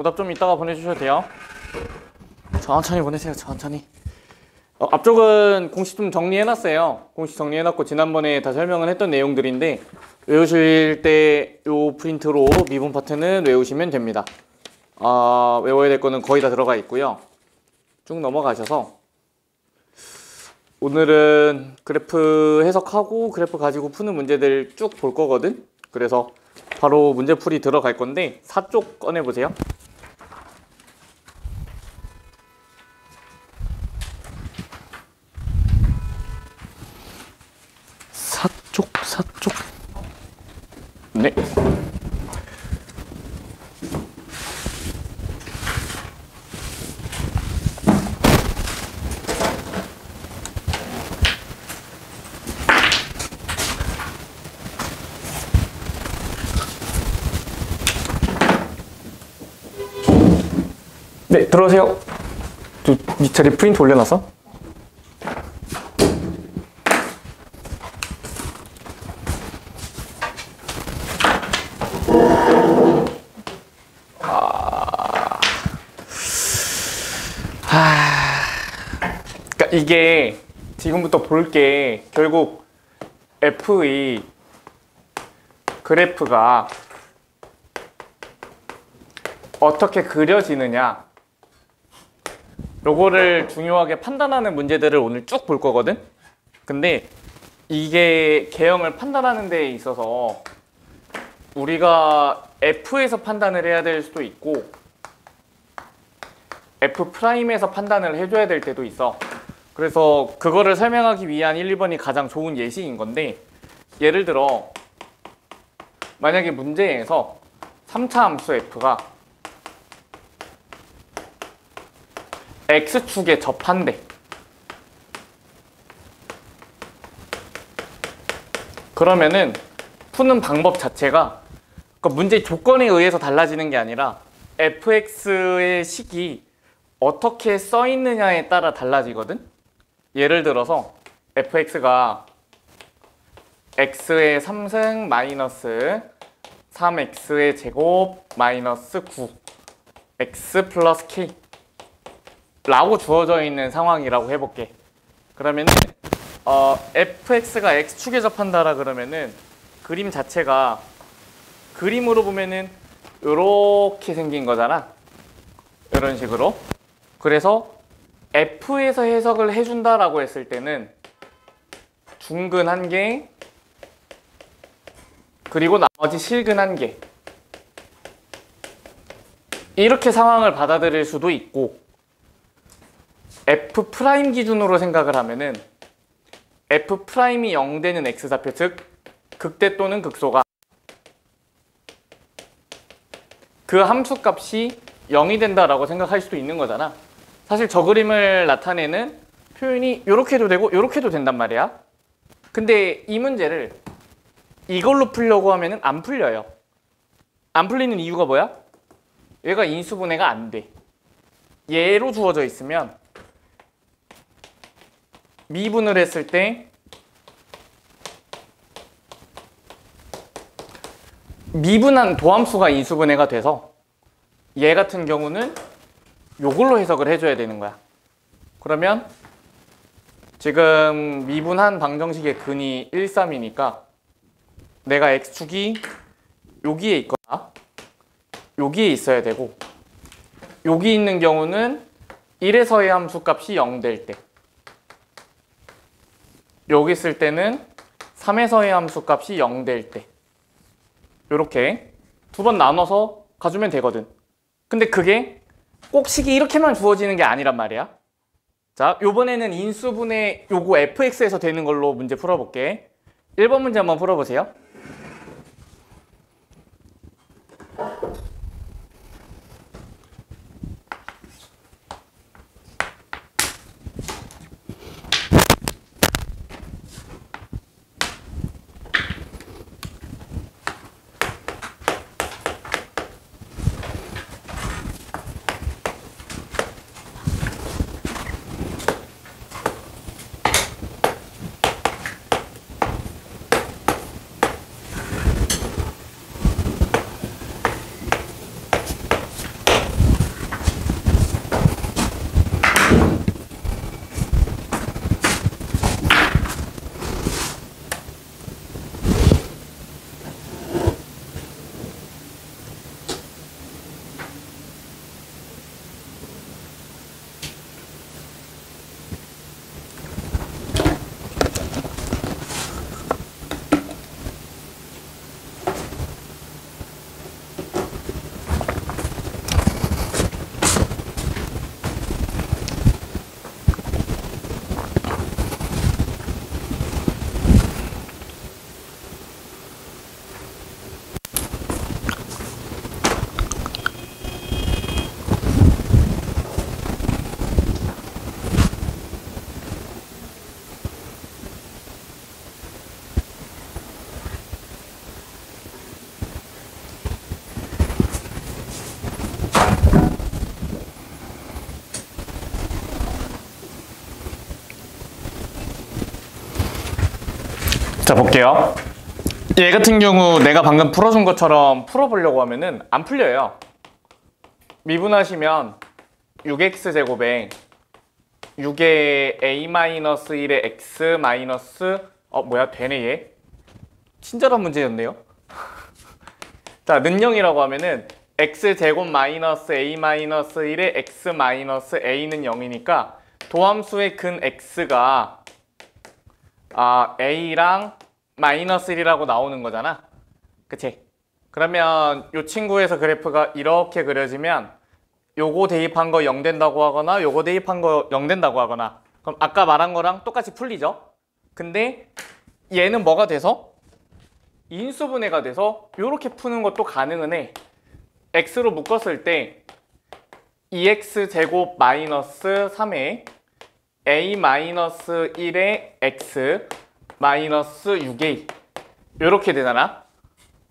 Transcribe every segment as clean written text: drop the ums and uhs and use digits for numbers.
오답 좀 이따가 보내주셔도 돼요. 천천히 보내세요. 천천히. 앞쪽은 공식 좀 정리해놨어요. 공식 정리해놨고 지난번에 다 설명을 했던 내용들인데 외우실 때 요 프린트로 미분 파트는 외우시면 됩니다. 외워야 될 거는 거의 다 들어가 있고요. 쭉 넘어가셔서 오늘은 그래프 해석하고 그래프 가지고 푸는 문제들 쭉 볼 거거든. 그래서 바로 문제풀이 들어갈 건데 4쪽 꺼내보세요. 4쪽. 네. 네, 들어오세요. 네 자리 프린트 올려놨어? 그러니까 이게 지금부터 볼 게 결국 F의 그래프가 어떻게 그려지느냐 요거를 중요하게 판단하는 문제들을 오늘 쭉 볼 거거든. 근데 이게 개형을 판단하는 데 있어서 우리가 F에서 판단을 해야 될 수도 있고 F'에서 판단을 해줘야 될 때도 있어. 그래서 그거를 설명하기 위한 1, 2번이 가장 좋은 예시인 건데, 예를 들어 만약에 문제에서 3차 함수 F가 X축에 접한대. 그러면은 푸는 방법 자체가 그러니까 문제 조건에 의해서 달라지는 게 아니라 fx의 식이 어떻게 써 있느냐에 따라 달라지거든. 예를 들어서 fx가 x의 3승 마이너스 3x의 제곱 마이너스 9 x 플러스 k 라고 주어져 있는 상황이라고 해볼게. 그러면은 fx가 x축에 접한다라 그러면은 그림 자체가 그림으로 보면은 이렇게 생긴 거잖아. 이런 식으로. 그래서 f에서 해석을 해준다라고 했을 때는 중근 한 개, 그리고 나머지 실근 한 개. 이렇게 상황을 받아들일 수도 있고, F' 기준으로 생각을 하면은 F'이 0 되는 X좌표, 즉 극대 또는 극소가 그 함수값이 0이 된다라고 생각할 수도 있는 거잖아. 사실 저 그림을 나타내는 표현이 이렇게 해도 되고 이렇게 해도 된단 말이야. 근데 이 문제를 이걸로 풀려고 하면은 안 풀려요. 안 풀리는 이유가 뭐야? 얘가 인수분해가 안 돼. 얘로 주어져 있으면 미분을 했을 때 미분한 도함수가 인수분해가 돼서 얘 같은 경우는 요걸로 해석을 해줘야 되는 거야. 그러면 지금 미분한 방정식의 근이 1, 3이니까 내가 x축이 여기에 있거나 여기에 있어야 되고, 여기 있는 경우는 1에서의 함수값이 0 될 때, 여기 있을 때는 3에서의 함수값이 0 될 때, 이렇게 두 번 나눠서 가주면 되거든. 근데 그게 꼭 식이 이렇게만 주어지는 게 아니란 말이야. 자, 요번에는 인수분해 요거 fx에서 되는 걸로 문제 풀어볼게. 1번 문제 한번 풀어보세요. 자, 볼게요. 얘 같은 경우 내가 방금 풀어준 것처럼 풀어보려고 하면은 안 풀려요. 미분하시면 6x제곱에 6의 a-1의 x 마이너스 뭐야 되네 얘. 친절한 문제였네요. 자, 는영이라고 하면은 x제곱 마이너스 a 마이너스 1의 x 마이너스 a는 0이니까 도함수의 근 x가 a랑 마이너스 1이라고 나오는 거잖아. 그치? 그러면 이 친구에서 그래프가 이렇게 그려지면 요거 대입한 거 0 된다고 하거나 요거 대입한 거 0 된다고 하거나, 그럼 아까 말한 거랑 똑같이 풀리죠? 근데 얘는 뭐가 돼서? 인수분해가 돼서 요렇게 푸는 것도 가능은 해. x로 묶었을 때 2x제곱 마이너스 3의 a 마이너스 1의 x 마이너스 6a 요렇게 되잖아.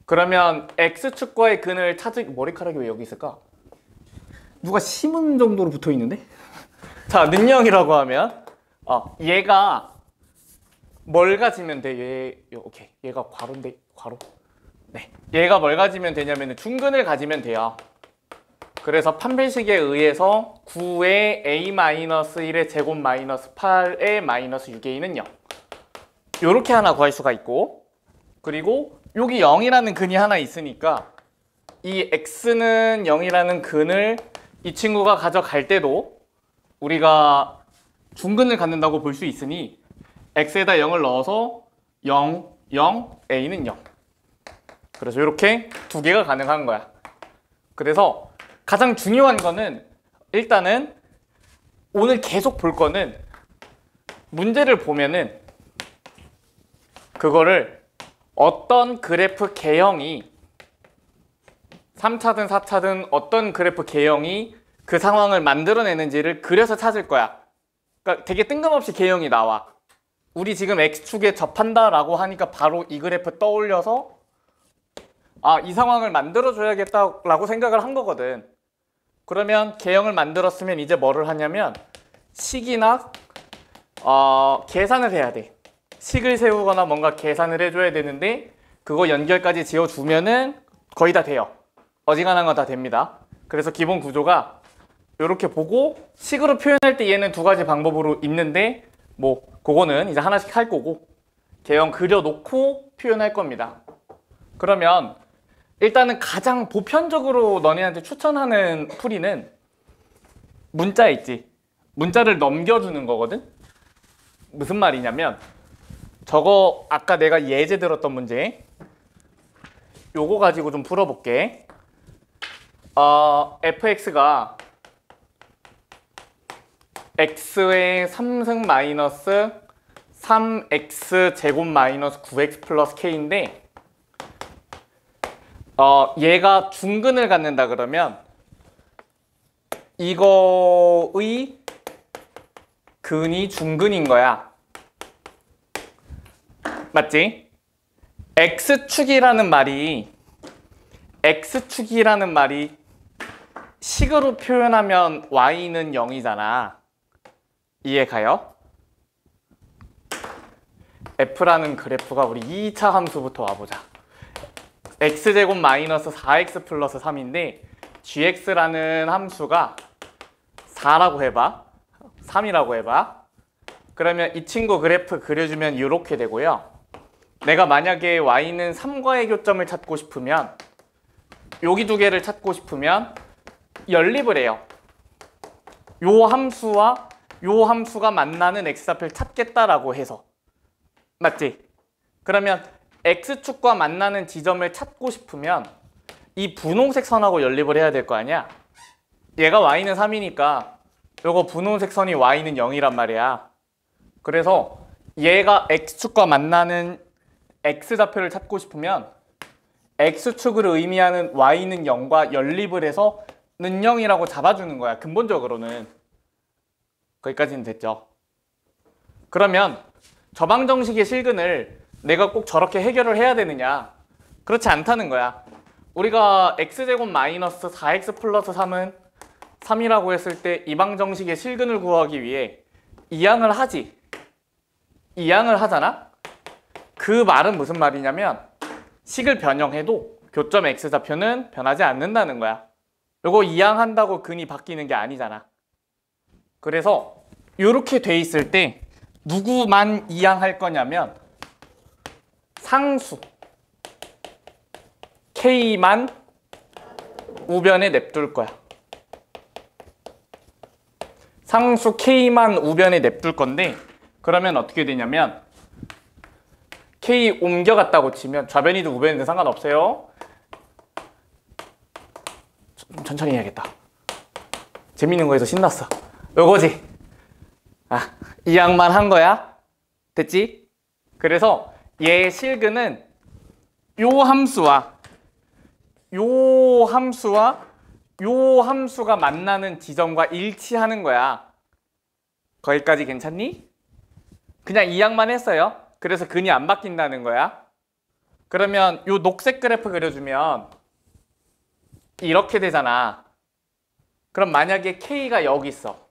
그러면 x축과의 근을 머리카락이 왜 여기 있을까? 누가 심은 정도로 붙어 있는데? 자, 는영이라고 하면 얘가 뭘 가지면 돼? 오케이. 얘가 괄호인데 괄호. 네. 얘가 뭘 가지면 되냐면 중근을 가지면 돼요. 그래서 판별식에 의해서 9의 a-1의 제곱 마이너스 8의 마이너스 6a는 0. 요렇게 하나 구할 수가 있고, 그리고 여기 0이라는 근이 하나 있으니까 이 x는 0이라는 근을 이 친구가 가져갈 때도 우리가 중근을 갖는다고 볼 수 있으니 x에다 0을 넣어서 0, 0, a는 0. 그래서 이렇게 두 개가 가능한 거야. 그래서 가장 중요한 거는 일단은 오늘 계속 볼 거는 문제를 보면은 그거를 어떤 그래프 개형이 3차든 4차든 어떤 그래프 개형이 그 상황을 만들어내는지를 그려서 찾을 거야. 그러니까 되게 뜬금없이 개형이 나와. 우리 지금 X축에 접한다라고 하니까 바로 이 그래프 떠올려서 이 상황을 만들어줘야겠다라고 생각을 한 거거든. 그러면 개형을 만들었으면 이제 뭐를 하냐면 식이나 계산을 해야 돼. 식을 세우거나 뭔가 계산을 해줘야 되는데 그거 연결까지 지어주면은 거의 다 돼요. 어지간한 건 다 됩니다. 그래서 기본 구조가 이렇게 보고 식으로 표현할 때 얘는 두 가지 방법으로 있는데 뭐 그거는 이제 하나씩 할 거고 개형 그려놓고 표현할 겁니다. 그러면 일단은 가장 보편적으로 너네한테 추천하는 풀이는 문자 있지. 문자를 넘겨주는 거거든. 무슨 말이냐면 저거 아까 내가 예제 들었던 문제 요거 가지고 좀 풀어볼게. fx가 x의 3승 마이너스 3x 제곱 마이너스 9x 플러스 k인데 얘가 중근을 갖는다 그러면 이거의 근이 중근인 거야. 맞지? x축이라는 말이 식으로 표현하면 y는 0이잖아. 이해 가요? f라는 그래프가 우리 2차 함수부터 와보자. x제곱 마이너스 4x 플러스 3인데 gx라는 함수가 4라고 해봐. 3이라고 해봐. 그러면 이 친구 그래프 그려주면 이렇게 되고요. 내가 만약에 y는 3과의 교점을 찾고 싶으면 여기 두 개를 찾고 싶으면 연립을 해요. 요 함수와 요 함수가 만나는 x좌표를 찾겠다라고 해서. 맞지? 그러면 x축과 만나는 지점을 찾고 싶으면 이 분홍색 선하고 연립을 해야 될 거 아니야? 얘가 y는 3이니까 요거 분홍색 선이 y는 0이란 말이야. 그래서 얘가 x축과 만나는 x좌표를 찾고 싶으면 x축을 의미하는 y는 0과 연립을 해서 는 0이라고 잡아주는 거야. 근본적으로는. 거기까지는 됐죠. 그러면 저방정식의 실근을 내가 꼭 저렇게 해결을 해야 되느냐? 그렇지 않다는 거야. 우리가 x제곱 마이너스 4x 플러스 3은 3이라고 했을 때 이 방정식의 실근을 구하기 위해 이항을 하지. 이항을 하잖아? 그 말은 무슨 말이냐면 식을 변형해도 교점 x좌표는 변하지 않는다는 거야. 요거 이항한다고 근이 바뀌는 게 아니잖아. 그래서 이렇게 돼 있을 때 누구만 이항할 거냐면 상수 K만 우변에 냅둘 거야. 상수 K만 우변에 냅둘 건데 그러면 어떻게 되냐면 K 옮겨갔다고 치면 좌변이든 우변이든 상관없어요. 좀 천천히 해야겠다. 재밌는 거에서 신났어. 요거지. 아, 이항만 한 거야. 됐지? 그래서 얘 실근은 요 함수와 요 함수와 요 함수가 만나는 지점과 일치하는 거야. 거기까지 괜찮니? 그냥 이항만 했어요. 그래서 근이 안 바뀐다는 거야. 그러면 요 녹색 그래프 그려주면 이렇게 되잖아. 그럼 만약에 K가 여기 있어.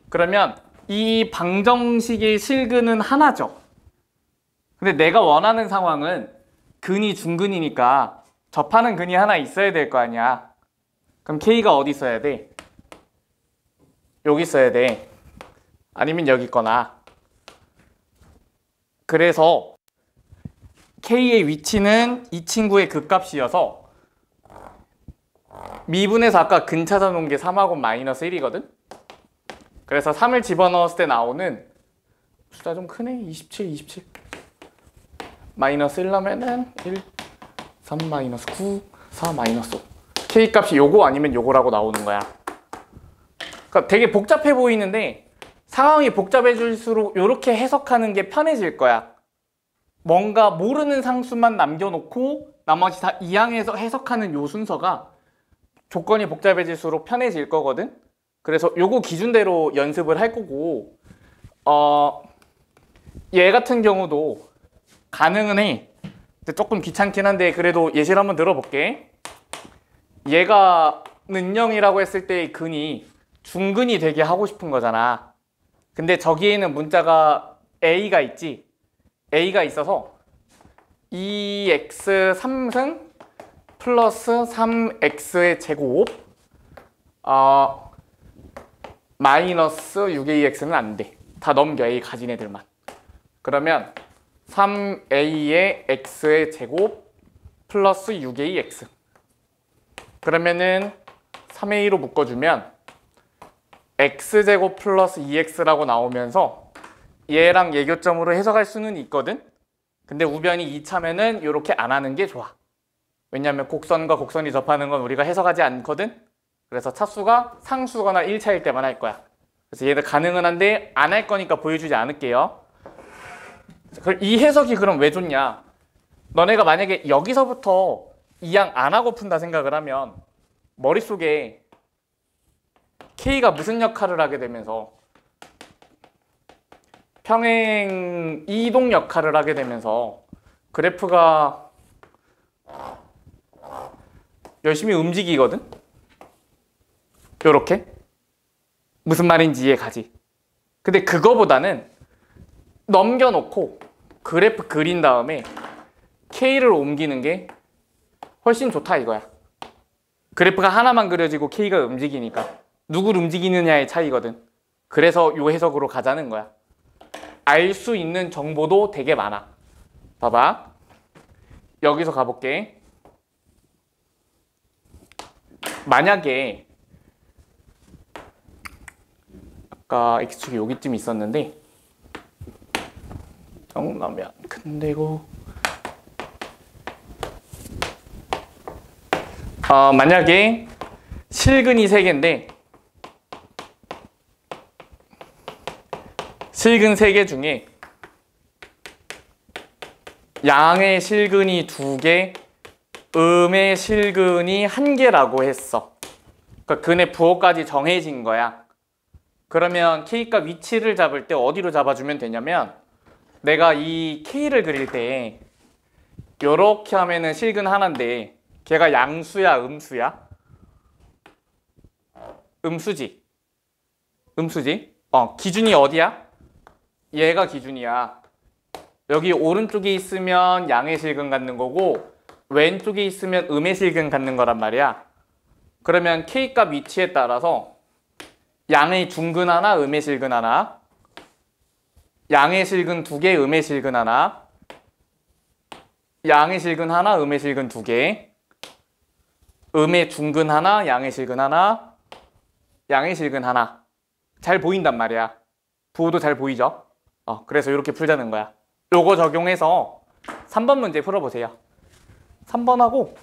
그러면 이 방정식의 실근은 하나죠. 근데 내가 원하는 상황은 근이 중근이니까 접하는 근이 하나 있어야 될 거 아니야. 그럼 K가 어디 있어야 돼? 여기 있어야 돼. 아니면 여기 있거나. 그래서 K의 위치는 이 친구의 극값이어서 미분에서 아까 근 찾아놓은 게 3하고 마이너스 1이거든? 그래서 3을 집어넣었을 때 나오는 숫자 좀 크네. 27 마이너스 1 넣으면은 1 3 마이너스 9 4 마이너스 5 K 값이 요거 아니면 요거라고 나오는 거야. 그러니까 되게 복잡해 보이는데 상황이 복잡해질수록 이렇게 해석하는 게 편해질 거야. 뭔가 모르는 상수만 남겨놓고 나머지 다 이항해서 해석하는 요 순서가 조건이 복잡해질수록 편해질 거거든. 그래서 요거 기준대로 연습을 할 거고 얘 같은 경우도 가능은 해. 근데 조금 귀찮긴 한데 그래도 예시를 한번 들어볼게. 얘가 는영이라고 했을 때의 근이 중근이 되게 하고 싶은 거잖아. 근데 저기에는 문자가 a가 있지. a가 있어서 2x 3승 플러스 3x의 제곱 마이너스 6ax는 안 돼. 다 넘겨. a 가진 애들만. 그러면 3a의 x의 제곱 플러스 6ax. 그러면은 3a로 묶어주면 x제곱 플러스 2x라고 나오면서 얘랑 예교점으로 해석할 수는 있거든. 근데 우변이 2차면은 이렇게 안 하는 게 좋아. 왜냐면 곡선과 곡선이 접하는 건 우리가 해석하지 않거든. 그래서 차수가 상수거나 1차일 때만 할 거야. 그래서 얘들 가능은 한데 안 할 거니까 보여주지 않을게요. 이 해석이 그럼 왜 좋냐? 너네가 만약에 여기서부터 이항 안 하고 푼다 생각을 하면 머릿속에 K가 무슨 역할을 하게 되면서 평행 이동 역할을 하게 되면서 그래프가 열심히 움직이거든? 요렇게? 무슨 말인지 이해가지? 근데 그거보다는 넘겨놓고 그래프 그린 다음에 K를 옮기는 게 훨씬 좋다 이거야. 그래프가 하나만 그려지고 K가 움직이니까 누굴 움직이느냐의 차이거든. 그래서 요 해석으로 가자는 거야. 알 수 있는 정보도 되게 많아. 봐봐. 여기서 가볼게. 만약에 아까 X축이 여기쯤 있었는데 정나면 근데고 만약에 실근이 3개인데 실근 3개 중에 양의 실근이 2개, 음의 실근이 1개라고 했어. 그러니까 근의 부호까지 정해진 거야. 그러면 K값 위치를 잡을 때 어디로 잡아주면 되냐면 내가 이 K를 그릴 때 이렇게 하면은 실근 하나인데 걔가 양수야, 음수야? 음수지. 음수지? 기준이 어디야? 얘가 기준이야. 여기 오른쪽에 있으면 양의 실근 갖는 거고 왼쪽에 있으면 음의 실근 갖는 거란 말이야. 그러면 K값 위치에 따라서 양의 중근 하나, 음의 실근 하나, 양의 실근 2개, 음의 실근 하나, 양의 실근 하나, 음의 실근 2개, 음의 중근 하나, 양의 실근 하나, 양의 실근 하나. 잘 보인단 말이야. 부호도 잘 보이죠? 그래서 이렇게 풀자는 거야. 요거 적용해서 3번 문제 풀어보세요. 3번 하고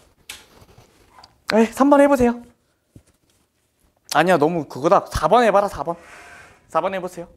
3번 해보세요. 아니야, 너무 그거다. 4번 해봐라. 4번 해보세요.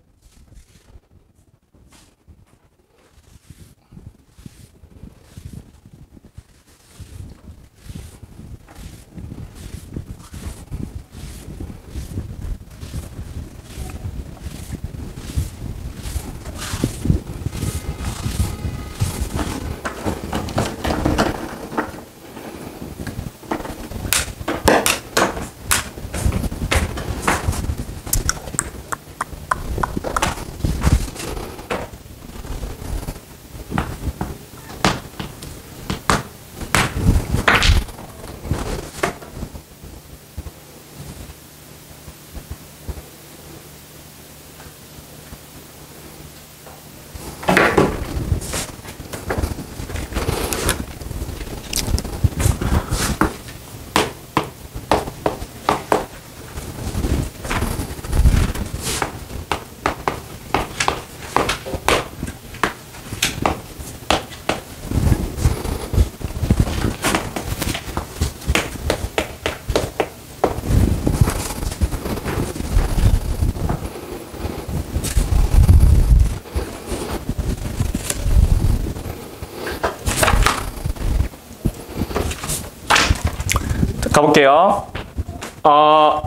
가볼게요.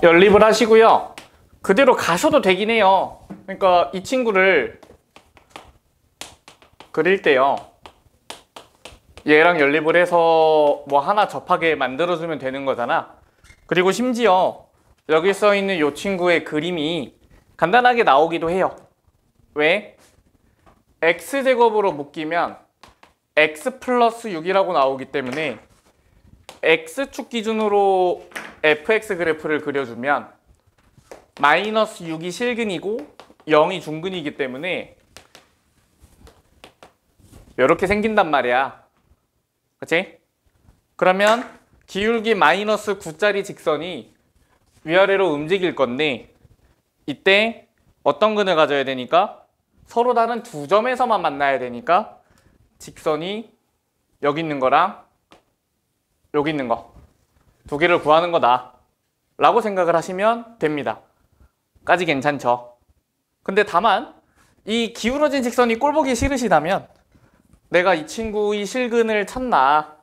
연립을 하시고요. 그대로 가셔도 되긴 해요. 그러니까 이 친구를 그릴 때요. 얘랑 연립을 해서 뭐 하나 접하게 만들어주면 되는 거잖아. 그리고 심지어 여기 써있는 이 친구의 그림이 간단하게 나오기도 해요. 왜? x제곱으로 묶이면 x 플러스 6이라고 나오기 때문에 x축 기준으로 fx 그래프를 그려주면 마이너스 6이 실근이고 0이 중근이기 때문에 이렇게 생긴단 말이야. 그치? 그러면 기울기 마이너스 9짜리 직선이 위아래로 움직일 건데 이때 어떤 근을 가져야 되니까 서로 다른 두 점에서만 만나야 되니까 직선이 여기 있는 거랑 여기 있는 거 두 개를 구하는 거다 라고 생각을 하시면 됩니다. 까지 괜찮죠? 근데 다만 이 기울어진 직선이 꼴보기 싫으시다면 내가 이 친구의 실근을 찾나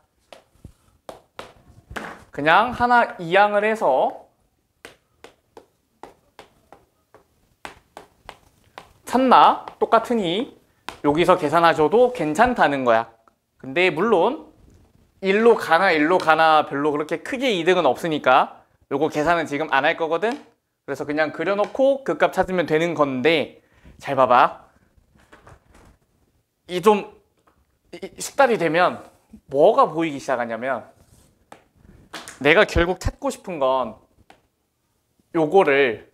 그냥 하나 이항을 해서 찾나 똑같으니 여기서 계산하셔도 괜찮다는 거야. 근데 물론 일로 가나 별로 그렇게 크게 이득은 없으니까 요거 계산은 지금 안 할 거거든. 그래서 그냥 그려놓고 그 값 찾으면 되는 건데 잘 봐봐. 이 좀 식달이 되면 뭐가 보이기 시작하냐면 내가 결국 찾고 싶은 건 요거를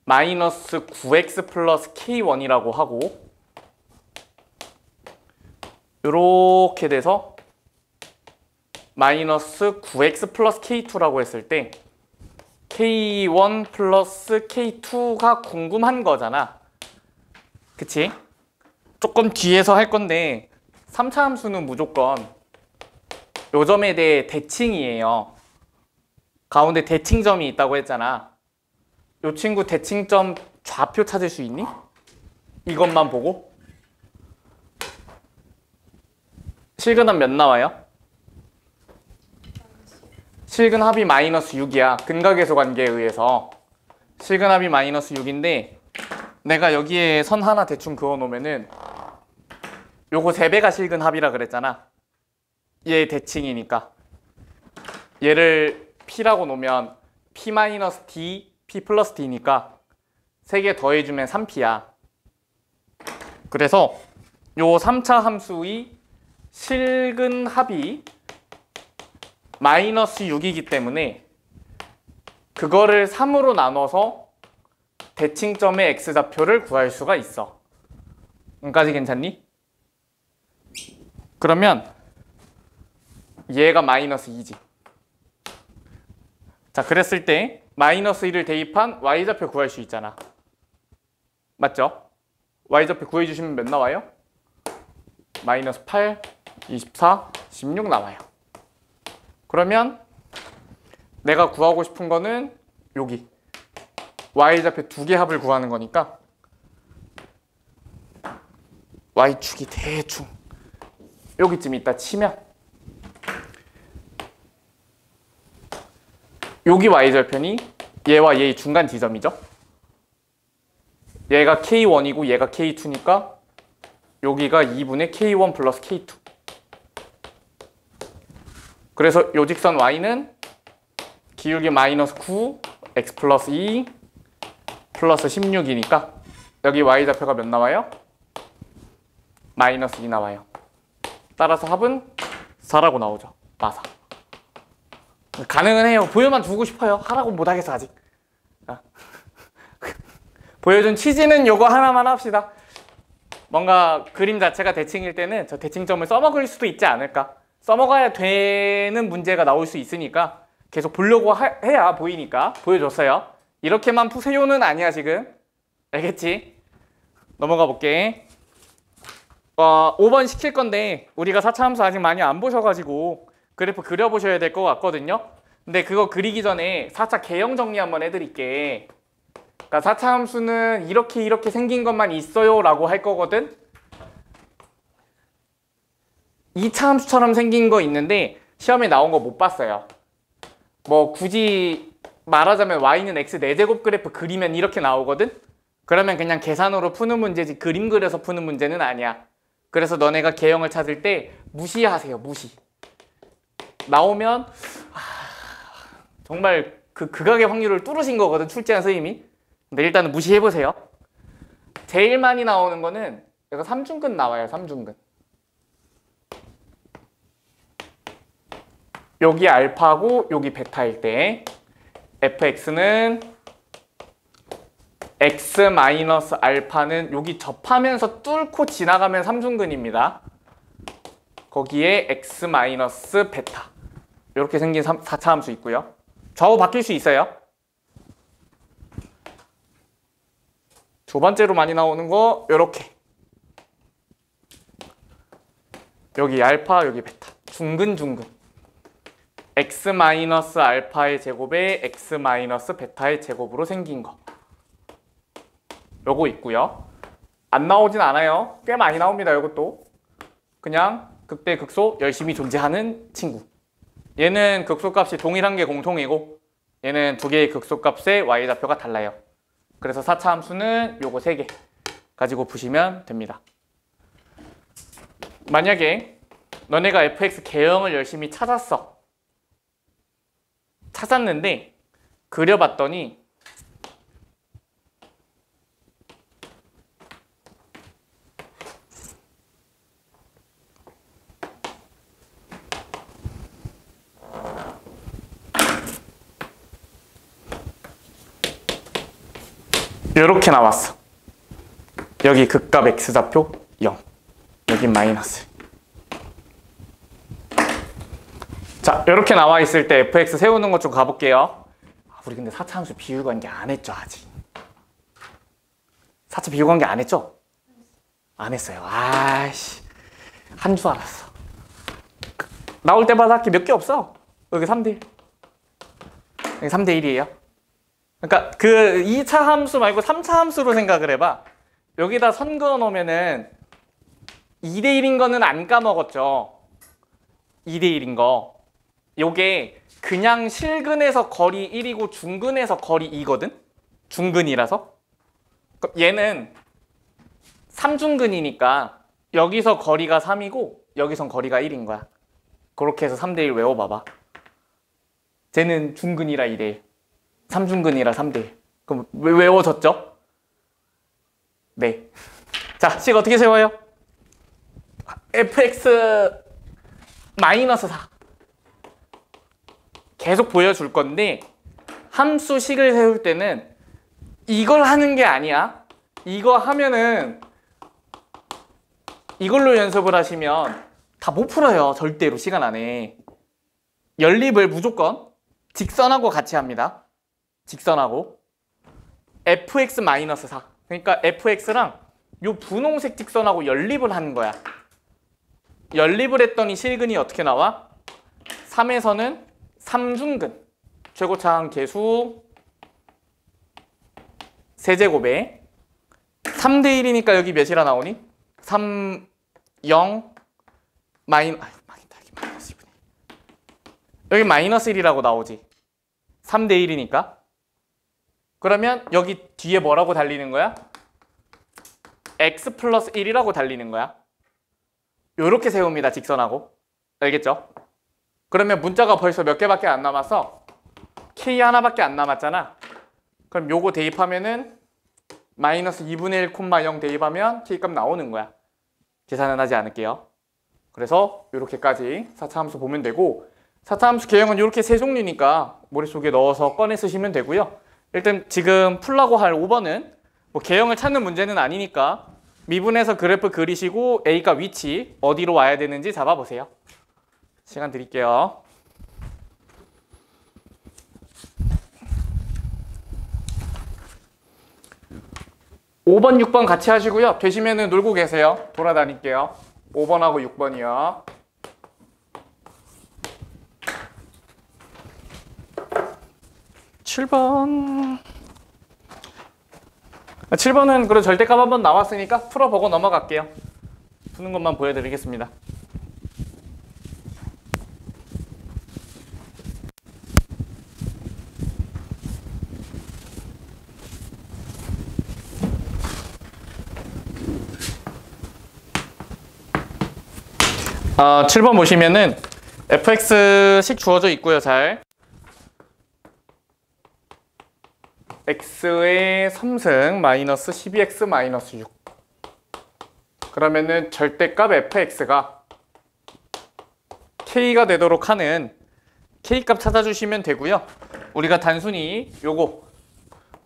마이너스 9x 플러스 k1이라고 하고 요렇게 돼서 마이너스 9x 플러스 k2라고 했을 때 k1 플러스 k2가 궁금한 거잖아. 그치? 조금 뒤에서 할 건데 3차 함수는 무조건 요 점에 대해 대칭이에요. 가운데 대칭점이 있다고 했잖아. 요 친구 대칭점 좌표 찾을 수 있니? 이것만 보고 실근합 몇 나와요? 실근합이 마이너스 6이야. 근각계수 관계에 의해서 실근합이 마이너스 6인데 내가 여기에 선 하나 대충 그어 놓으면은 요거 3배가 실근합이라 그랬잖아. 얘 대칭이니까 얘를 P라고 놓으면 P-D, P 플러스 D니까 3개 더해주면 3P야. 그래서 요 3차 함수의 실근 합이 마이너스 6이기 때문에 그거를 3으로 나눠서 대칭점의 x좌표를 구할 수가 있어. 여기까지 괜찮니? 그러면 얘가 마이너스 2지. 자, 그랬을 때 마이너스 1을 대입한 y좌표 구할 수 있잖아. 맞죠? y좌표 구해주시면 몇 나와요? 마이너스 8, 24, 16 나와요. 그러면 내가 구하고 싶은 거는 여기 y좌표 두 개 합을 구하는 거니까 y축이 대충 여기쯤 있다 치면 여기 y절편이 얘와 얘의 중간 지점이죠. 얘가 K1이고 얘가 K2니까 여기가 2분의 K1 플러스 K2. 그래서 요 직선 y는 기울기 마이너스 9, x 플러스 2, 플러스 16이니까 여기 y좌표가 몇 나와요? 마이너스 2 나와요. 따라서 합은 4라고 나오죠. 맞아. 가능은 해요. 보여만 주고 싶어요. 하라고 못하겠어 아직. 보여준 취지는 요거 하나만 합시다. 뭔가 그림 자체가 대칭일 때는 저 대칭점을 써먹을 수도 있지 않을까. 써먹어야 되는 문제가 나올 수 있으니까 계속 보려고 해야 보이니까 보여줬어요. 이렇게만 푸세요는 아니야 지금. 알겠지? 넘어가 볼게. 5번 시킬 건데 우리가 4차 함수 아직 많이 안 보셔가지고 그래프 그려보셔야 될 것 같거든요. 근데 그거 그리기 전에 4차 개형 정리 한번 해드릴게. 그러니까 4차 함수는 이렇게 생긴 것만 있어요 라고 할 거거든. 2차 함수처럼 생긴 거 있는데 시험에 나온 거 못 봤어요. 뭐 굳이 말하자면 y는 x 4제곱 그래프 그리면 이렇게 나오거든. 그러면 그냥 계산으로 푸는 문제지 그림 그려서 푸는 문제는 아니야. 그래서 너네가 개형을 찾을 때 무시하세요. 무시. 나오면 정말 그 극악의 확률을 뚫으신 거거든 출제한 선생님이. 근데 일단은 무시해보세요. 제일 많이 나오는 거는 여기 3중근 나와요. 3중근. 여기 알파고 여기 베타일 때 fx는 x 마이너스 알파는 여기 접하면서 뚫고 지나가면 3중근입니다. 거기에 x 마이너스 베타 이렇게 생긴 4차 함수 있고요. 좌우 바뀔 수 있어요. 두 번째로 많이 나오는 거 이렇게 여기 알파 여기 베타 중근 x 마이너스 알파의 제곱에 x 마이너스 베타의 제곱으로 생긴 거 요거 있고요. 안 나오진 않아요. 꽤 많이 나옵니다. 요것도 그냥 극대극소 열심히 존재하는 친구. 얘는 극소값이 동일한 게 공통이고 얘는 두 개의 극소값의 y좌표가 달라요. 그래서 4차 함수는 요거 3개 가지고 푸시면 됩니다. 만약에 너네가 fx 개형을 열심히 찾았는데 그려봤더니 이렇게 나왔어. 여기 극값 x좌표 0, 여기 마이너스. 자, 이렇게 나와 있을 때 fx 세우는 것 좀 가볼게요. 우리 근데 4차 함수 비율관계 안 했죠 아직. 4차 비율관계 안 했죠? 안 했어요. 아이씨, 한 줄 알았어. 나올 때마다 학기 몇 개 없어. 여기 3대1. 여기 3대1이에요. 그러니까 그 2차 함수 말고 3차 함수로 생각을 해봐. 여기다 선 그어 놓으면은 2대1인 거는 안 까먹었죠. 2대1인 거. 요게 그냥 실근에서 거리 1이고 중근에서 거리 2거든? 중근이라서. 얘는 3중근이니까 여기서 거리가 3이고 여기선 거리가 1인 거야. 그렇게 해서 3대1 외워봐봐. 쟤는 중근이라 2대1. 3중근이라 3대1. 그럼 외워졌죠? 네. 자, 식 어떻게 세워요? fx 마이너스 4 계속 보여줄 건데 함수식을 세울 때는 이걸 하는 게 아니야. 이거 하면은 이걸로 연습을 하시면 다 못 풀어요. 절대로 시간 안에. 연립을 무조건 직선하고 같이 합니다. 직선하고 fx-4 그러니까 fx랑 요 분홍색 직선하고 연립을 하는 거야. 연립을 했더니 실근이 어떻게 나와? 3에서는 3중근 최고차항 계수 세제곱에 3대 1이니까 여기 몇이라 나오니? 3, 0, 마이너스 2분의 1. 여기 마이너스 1이라고 나오지. 3대 1이니까. 그러면 여기 뒤에 뭐라고 달리는 거야? x 플러스 1이라고 달리는 거야. 요렇게 세웁니다. 직선하고. 알겠죠? 그러면 문자가 벌써 몇 개밖에 안 남았어? k 하나밖에 안 남았잖아. 그럼 요거 대입하면은 마이너스 2분의 1, 0 대입하면 k값 나오는 거야. 계산은 하지 않을게요. 그래서 이렇게까지 4차 함수 보면 되고 4차 함수 개형은 이렇게 세 종류니까 머릿속에 넣어서 꺼내 쓰시면 되고요. 일단 지금 풀라고 할 5번은 뭐 개형을 찾는 문제는 아니니까 미분해서 그래프 그리시고 A값 위치 어디로 와야 되는지 잡아보세요. 시간 드릴게요. (5번) (6번) 같이 하시고요. 되시면은 놀고 계세요. 돌아다닐게요. 5번하고 6번이요. 7번 7번은 그리고 절대값 한번 나왔으니까 풀어보고 넘어갈게요. 푸는 것만 보여드리겠습니다. 아, 7번 보시면은 fx식 주어져 있고요. 잘 x의 3승 마이너스 12x 마이너스 6 그러면은 절대값 fx가 k가 되도록 하는 k값 찾아주시면 되고요. 우리가 단순히 요거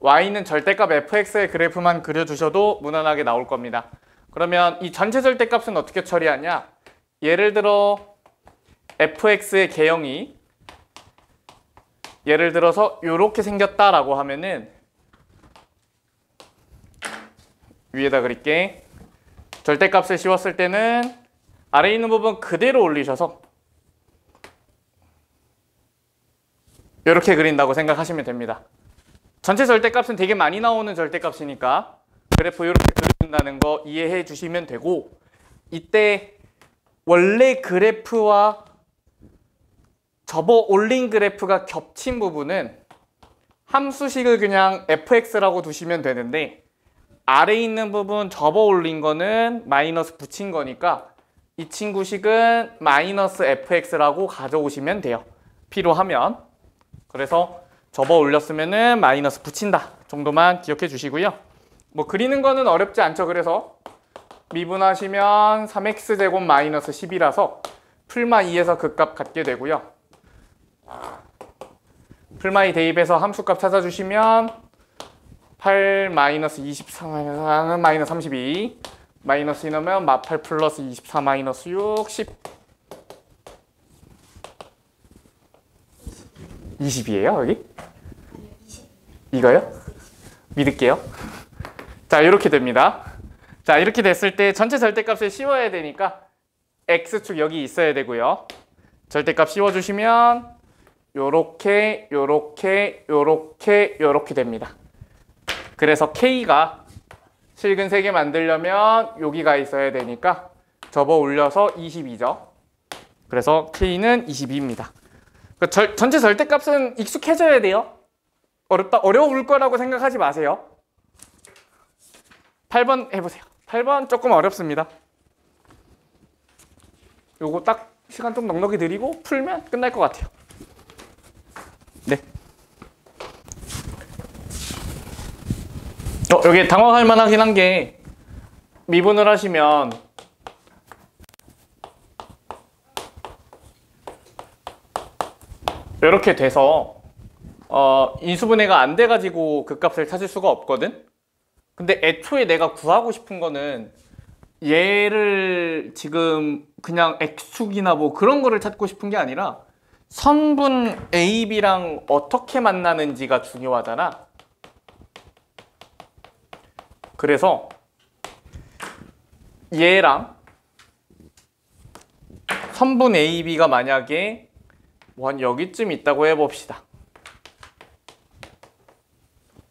y는 절대값 fx의 그래프만 그려주셔도 무난하게 나올 겁니다. 그러면 이 전체 절대값은 어떻게 처리하냐? 예를 들어 fx의 개형이 예를 들어서 이렇게 생겼다라고 하면은 위에다 그릴게. 절대값을 씌웠을 때는 아래에 있는 부분 그대로 올리셔서 이렇게 그린다고 생각하시면 됩니다. 전체 절대값은 되게 많이 나오는 절대값이니까 그래프 이렇게 그린다는 거 이해해 주시면 되고, 이때 원래 그래프와 접어 올린 그래프가 겹친 부분은 함수식을 그냥 fx라고 두시면 되는데, 아래에 있는 부분 접어 올린 거는 마이너스 붙인 거니까 이 친구 식은 마이너스 fx라고 가져오시면 돼요. 필요하면. 그래서 접어 올렸으면은 마이너스 붙인다 정도만 기억해 주시고요. 뭐 그리는 거는 어렵지 않죠. 그래서 미분하시면 3x제곱 마이너스 10이라서 풀마 2에서 그 값 갖게 되고요. 풀마 2 대입해서 함수값 찾아주시면 8 마이너스 24는 마이너스 32 마이너스 2 넣으면 마8 플러스 24 마이너스 6 10 20이에요 여기? 이거요? 믿을게요. 자, 이렇게 됩니다. 자, 이렇게 됐을 때 전체 절대값을 씌워야 되니까 x축 여기 있어야 되고요. 절대값 씌워주시면 요렇게 요렇게 요렇게 요렇게 됩니다. 그래서 k가 실근 3개 만들려면 여기가 있어야 되니까 접어 올려서 22죠. 그래서 k는 22입니다. 전체 절대값은 익숙해져야 돼요. 어려울 거라고 생각하지 마세요. 8번 해보세요. 8번 조금 어렵습니다. 요거 딱 시간 좀 넉넉히 드리고 풀면 끝날 것 같아요. 네. 여기 당황할 만하긴 한 게 미분을 하시면 이렇게 돼서 인수분해가 안 돼가지고 그 값을 찾을 수가 없거든. 근데 애초에 내가 구하고 싶은 거는 얘를 지금 그냥 x축이나 뭐 그런 거를 찾고 싶은 게 아니라 선분 A, B랑 어떻게 만나는지가 중요하잖아. 그래서 얘랑 선분 A, B가 만약에 뭐 한 여기쯤 있다고 해봅시다.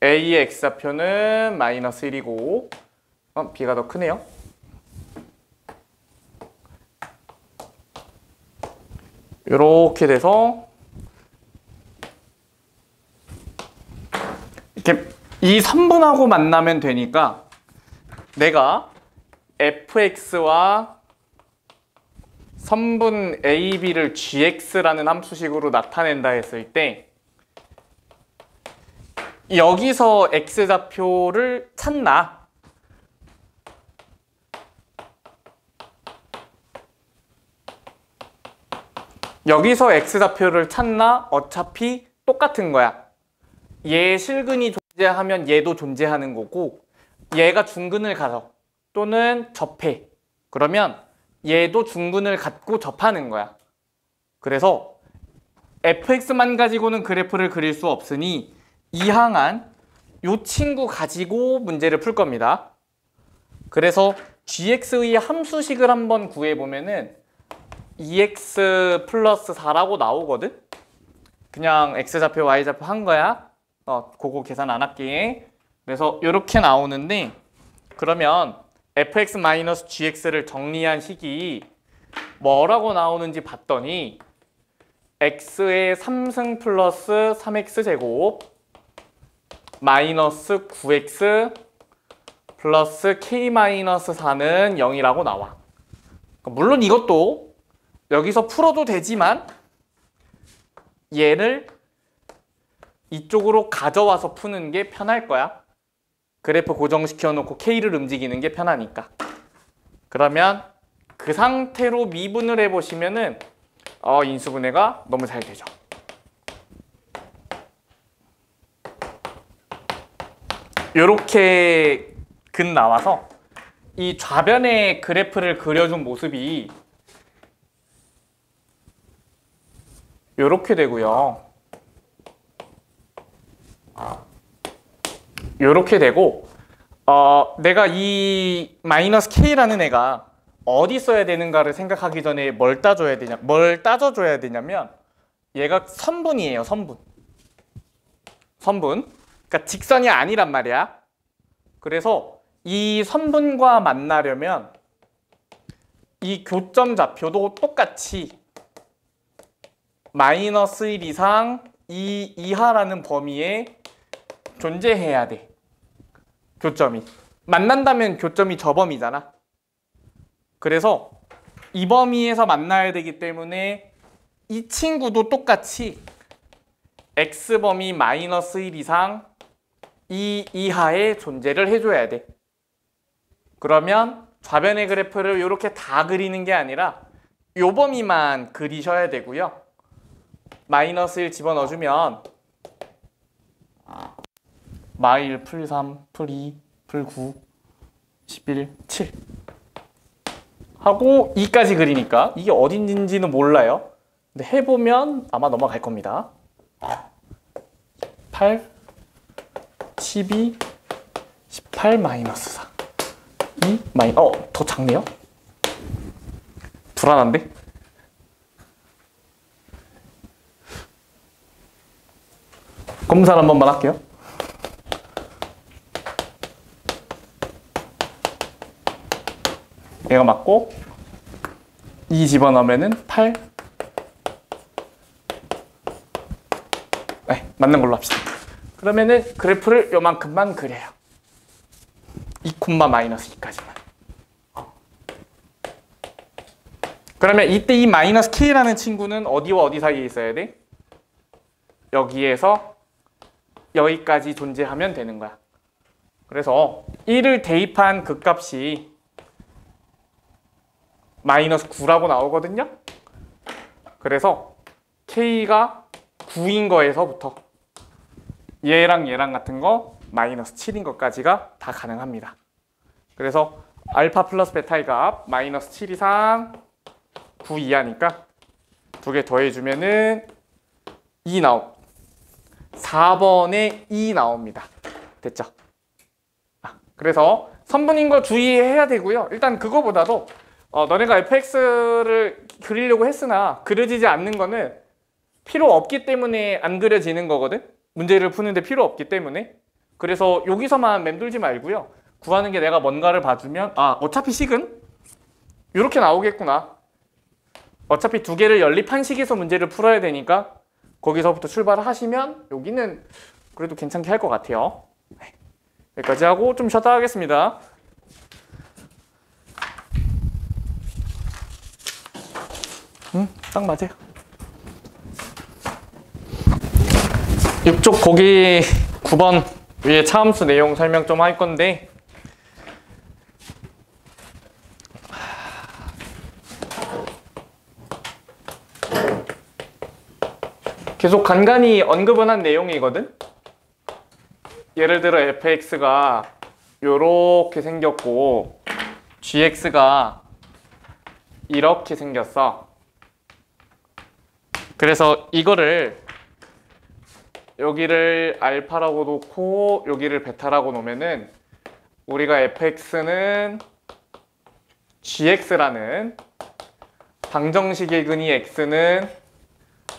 A의 x좌표는 마이너스 1이고 B가 더 크네요. 이렇게 돼서 이렇게 이 선분하고 만나면 되니까 내가 fx와 선분 AB를 gx라는 함수식으로 나타낸다 했을 때 여기서 x좌표를 찾나? 여기서 x좌표를 찾나? 어차피 똑같은 거야. 얘 실근이 존재하면 얘도 존재하는 거고 얘가 중근을 가져 또는 접해. 그러면 얘도 중근을 갖고 접하는 거야. 그래서 fx만 가지고는 그래프를 그릴 수 없으니 이항한 이 친구 가지고 문제를 풀 겁니다. 그래서 gx의 함수식을 한번 구해보면은 2x 플러스 4라고 나오거든? 그냥 x좌표, y좌표 한 거야. 그거 계산 안 할게. 그래서 이렇게 나오는데 그러면 fx-gx를 정리한 식이 뭐라고 나오는지 봤더니 x의 3승 플러스 3x제곱 마이너스 9x 플러스 k-4는 0이라고 나와. 물론 이것도 여기서 풀어도 되지만 얘를 이쪽으로 가져와서 푸는 게 편할 거야. 그래프 고정시켜 놓고 k를 움직이는 게 편하니까. 그러면 그 상태로 미분을 해보시면은 인수분해가 너무 잘 되죠. 이렇게 근 나와서 이 좌변의 그래프를 그려준 모습이 이렇게 되고요. 이렇게 되고 내가 이 마이너스 k라는 애가 어디 써야 되는가를 생각하기 전에 뭘 따져줘야 되냐면 얘가 선분이에요. 선분. 그러니까 직선이 아니란 말이야. 그래서 이 선분과 만나려면 이 교점 좌표도 똑같이 마이너스 1 이상 2 이하라는 범위에 존재해야 돼. 교점이. 만난다면 교점이 저 범위잖아. 그래서 이 범위에서 만나야 되기 때문에 이 친구도 똑같이 x범위 마이너스 1 이상 2 이하의 존재를 해줘야 돼. 그러면 좌변의 그래프를 이렇게 다 그리는 게 아니라 요 범위만 그리셔야 되고요. 마이너스 1 집어넣어주면 마일 풀 3, 풀 2, 풀 9, 11, 7 하고 2까지 그리니까 이게 어딘지는 몰라요. 근데 해보면 아마 넘어갈 겁니다. 8, 12, 18 마이너스 4 2 더 작네요? 불안한데? 검사를 한 번만 할게요. 얘가 맞고 2 집어넣으면은 8 맞는 걸로 합시다. 그러면은 그래프를 요만큼만 그려요. 2, 마이너스 2까지만. 그러면 이때 이 마이너스 k라는 친구는 어디와 어디 사이에 있어야 돼? 여기에서 여기까지 존재하면 되는 거야. 그래서 1을 대입한 극값이 마이너스 9라고 나오거든요. 그래서 k가 9인 거에서부터 얘랑 얘랑 같은 거 마이너스 7인 것까지가 다 가능합니다. 그래서 알파 플러스 베타의 값 마이너스 7 이상 9 이하니까 두 개 더해주면은 2 4번에 2 나옵니다. 됐죠? 그래서 선분인 거 주의해야 되고요. 일단 그거보다도 너네가 fx를 그리려고 했으나 그려지지 않는 거는 필요 없기 때문에 안 그려지는 거거든. 문제를 푸는데 필요 없기 때문에. 그래서 여기서만 맴돌지 말고요. 구하는 게 내가 뭔가를 봐주면 어차피 식은 이렇게 나오겠구나. 어차피 두 개를 연립한 식에서 문제를 풀어야 되니까 거기서부터 출발을 하시면 여기는 그래도 괜찮게 할 것 같아요. 여기까지 하고 좀 쉬었다 하겠습니다. 딱 맞아요. 이쪽 거기 9번 위에 차함수 내용 설명 좀 할 건데 계속 간간히 언급은 한 내용이거든. 예를 들어 fx가 요렇게 생겼고 gx가 이렇게 생겼어. 그래서 이거를 여기를 알파라고 놓고 여기를 베타라고 놓으면은 우리가 fx는 gx라는 방정식의 근이 x는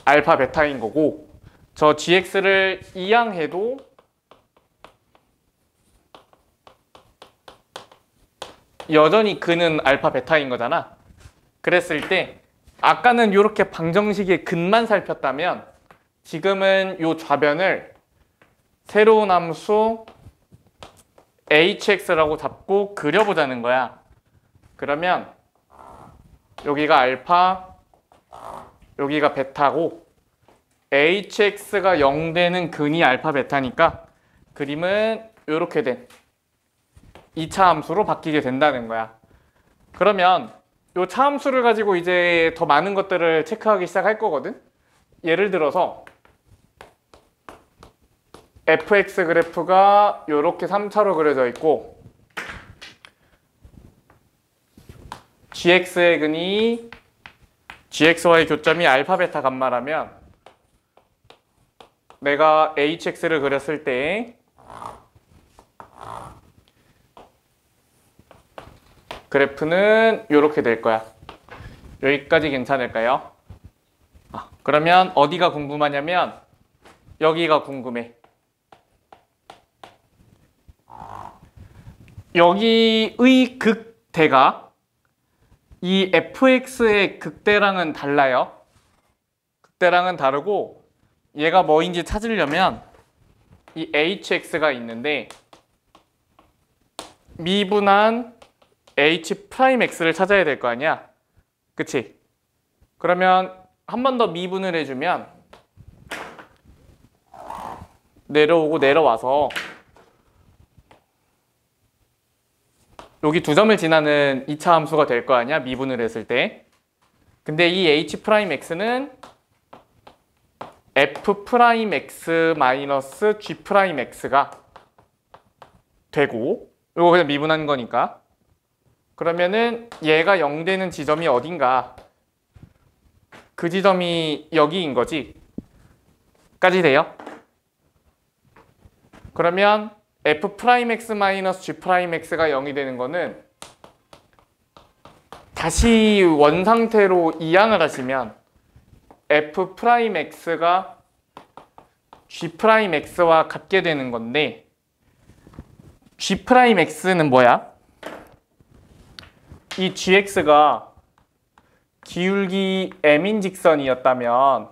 알파 베타인 거고 저 gx를 이항해도 여전히 근은 알파 베타인 거잖아. 그랬을 때 아까는 이렇게 방정식의 근만 살폈다면 지금은 이 좌변을 새로운 함수 hx라고 잡고 그려보자는 거야. 그러면 여기가 알파, 여기가 베타고 hx가 0 되는 근이 알파 베타니까 그림은 이렇게 된 2차 함수로 바뀌게 된다는 거야. 그러면 이 차함수를 가지고 이제 더 많은 것들을 체크하기 시작할 거거든. 예를 들어서 fx 그래프가 이렇게 3차로 그려져 있고 gx의 근이 gx와의 교점이 알파 베타 감마라면 내가 hx를 그렸을 때 그래프는 이렇게 될 거야. 여기까지 괜찮을까요? 그러면 어디가 궁금하냐면 여기가 궁금해. 여기의 극대가 이 fx의 극대랑은 달라요. 극대랑은 다르고 얘가 뭐인지 찾으려면 이 hx가 있는데 미분한 h'x를 찾아야 될 거 아니야. 그치? 그러면 한 번 더 미분을 해주면 내려오고 내려와서 여기 두 점을 지나는 2차 함수가 될 거 아니야. 미분을 했을 때. 근데 이 h'x는 f'x-g'x가 되고 이거 그냥 미분한 거니까 그러면은 얘가 0 되는 지점이 어딘가 그 지점이 여기인 거지. 까지 돼요? 그러면 f'x-g'x가 0이 되는 거는 다시 원상태로 이항을 하시면 f'x가 g'x와 같게 되는 건데 g'x는 뭐야? 이 gx가 기울기 m인 직선이었다면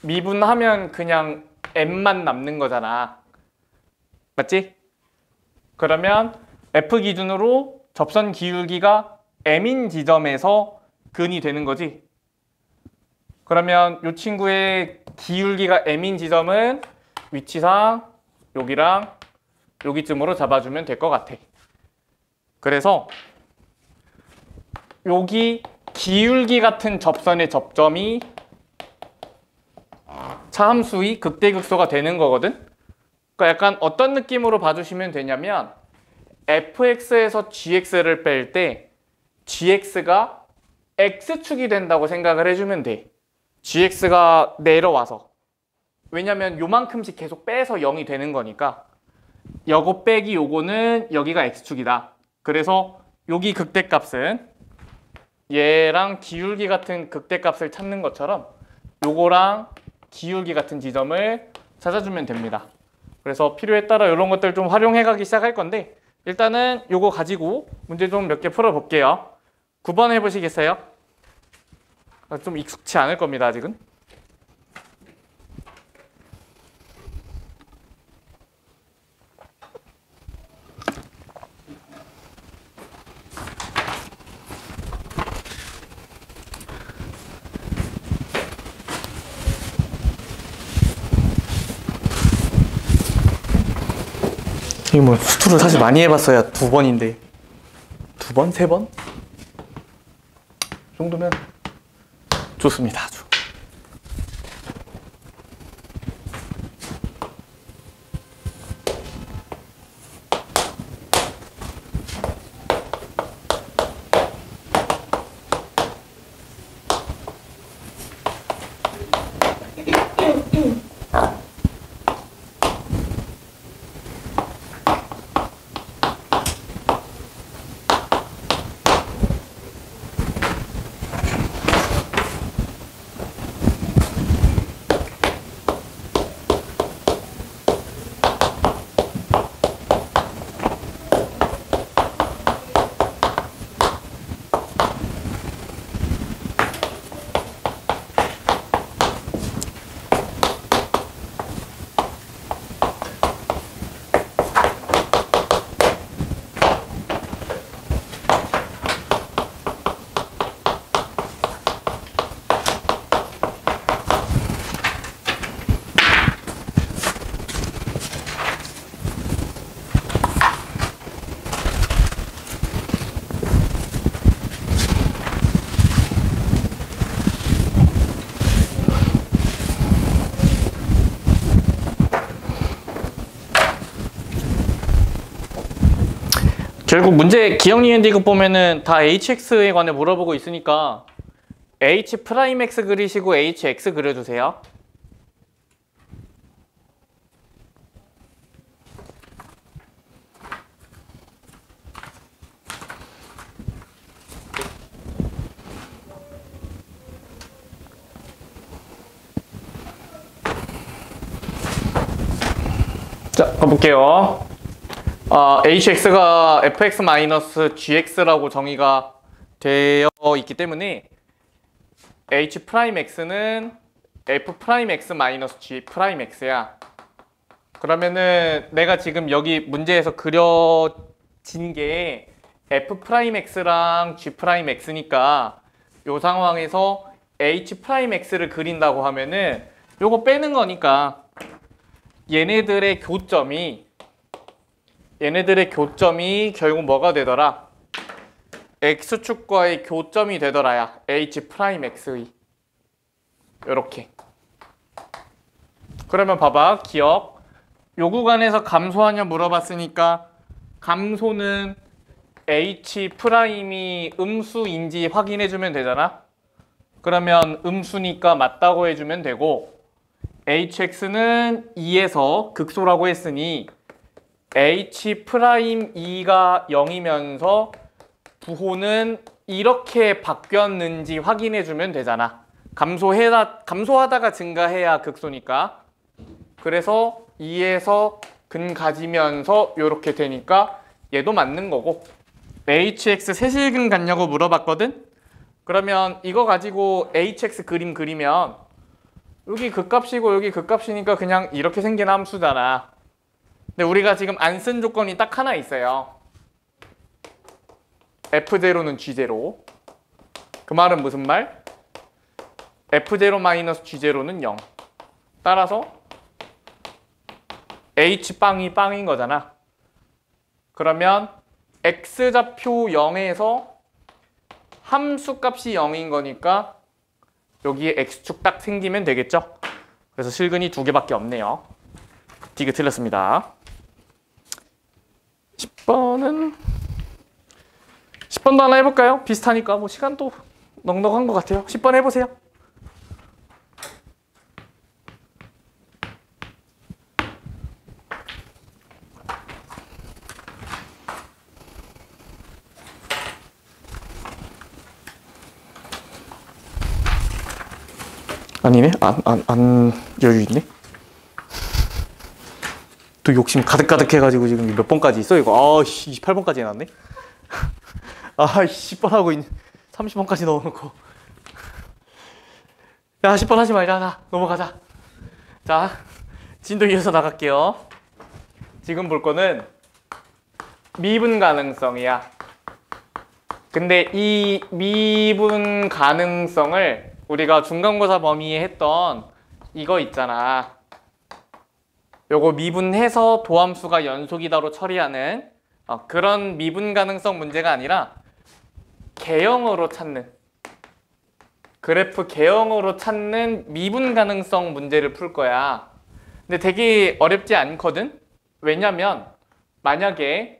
미분하면 그냥 m만 남는 거잖아. 맞지? 그러면 f 기준으로 접선 기울기가 m인 지점에서 근이 되는 거지. 그러면 이 친구의 기울기가 m인 지점은 위치상 여기랑 여기쯤으로 잡아주면 될 것 같아. 그래서 여기 기울기 같은 접선의 접점이 차함수의 극대극소가 되는 거거든. 그러니까 약간 어떤 느낌으로 봐주시면 되냐면 fx에서 gx를 뺄 때 gx가 x축이 된다고 생각을 해주면 돼. gx가 내려와서. 왜냐면 요만큼씩 계속 빼서 0이 되는 거니까 요거 빼기 요거는 여기가 x축이다. 그래서 여기 극대값은 얘랑 기울기 같은 극대값을 찾는 것처럼 요거랑 기울기 같은 지점을 찾아주면 됩니다. 그래서 필요에 따라 이런 것들 좀 활용해 가기 시작할 건데 일단은 요거 가지고 문제 좀 몇 개 풀어볼게요. 9번 해보시겠어요? 좀 익숙치 않을 겁니다, 아직은. 이거 뭐 수투를 사실 많이 해봤어야 2번인데 2번? 3번? 이 정도면 좋습니다, 아주. 결국 문제 기억 니은 디귿 보면은 다 hx에 관해 물어보고 있으니까 h'x 그리시고 hx 그려주세요. 자, 가볼게요. hx가 fx-gx라고 정의가 되어 있기 때문에 h'x는 f'x-g'x야. 그러면은 내가 지금 여기 문제에서 그려진 게 f'x랑 g'x니까 이 상황에서 h'x를 그린다고 하면은 요거 빼는 거니까 얘네들의 교점이 결국 뭐가 되더라? x축과의 교점이 되더라야. h'x의. 요렇게. 그러면 봐봐. 기억. 요 구간에서 감소하냐 물어봤으니까 감소는 h'이 음수인지 확인해주면 되잖아. 그러면 음수니까 맞다고 해주면 되고 hx는 2에서 극소라고 했으니 h'E가 0이면서 부호는 이렇게 바뀌었는지 확인해주면 되잖아. 감소하다가 증가해야 극소니까. 그래서 2에서 근 가지면서 이렇게 되니까 얘도 맞는 거고. hx 세실근 같냐고 물어봤거든? 그러면 이거 가지고 hx 그림 그리면 여기 극값이고 여기 극값이니까 그냥 이렇게 생긴 함수잖아. 근데 우리가 지금 안 쓴 조건이 딱 하나 있어요. f0는 g0. 그 말은 무슨 말? f0-g0는 0. 따라서 h빵이 빵인 거잖아. 그러면 x좌표 0에서 함수값이 0인 거니까 여기에 x축 딱 생기면 되겠죠? 그래서 실근이 2개밖에 없네요. 디귿 틀렸습니다. 10번도 하나 해볼까요? 비슷하니까 뭐 시간도 넉넉한 것 같아요. 10번 해보세요. 아니네? 안 여유 있네? 또 욕심 가득가득 해가지고 지금 몇 번까지 있어 이거? 아씨 28번까지 해놨네? 아이씨 10번 하고 30번까지 넣어놓고 야 10번 하지 말자. 자 넘어가자. 자 진도 이어서 나갈게요. 지금 볼 거는 미분 가능성이야. 근데 이 미분 가능성을 우리가 중간고사 범위에 했던 이거 있잖아. 요거 미분해서 도함수가 연속이다로 처리하는 그런 미분 가능성 문제가 아니라 개형으로 찾는, 그래프 개형으로 찾는 미분 가능성 문제를 풀 거야. 근데 되게 어렵지 않거든? 왜냐면 만약에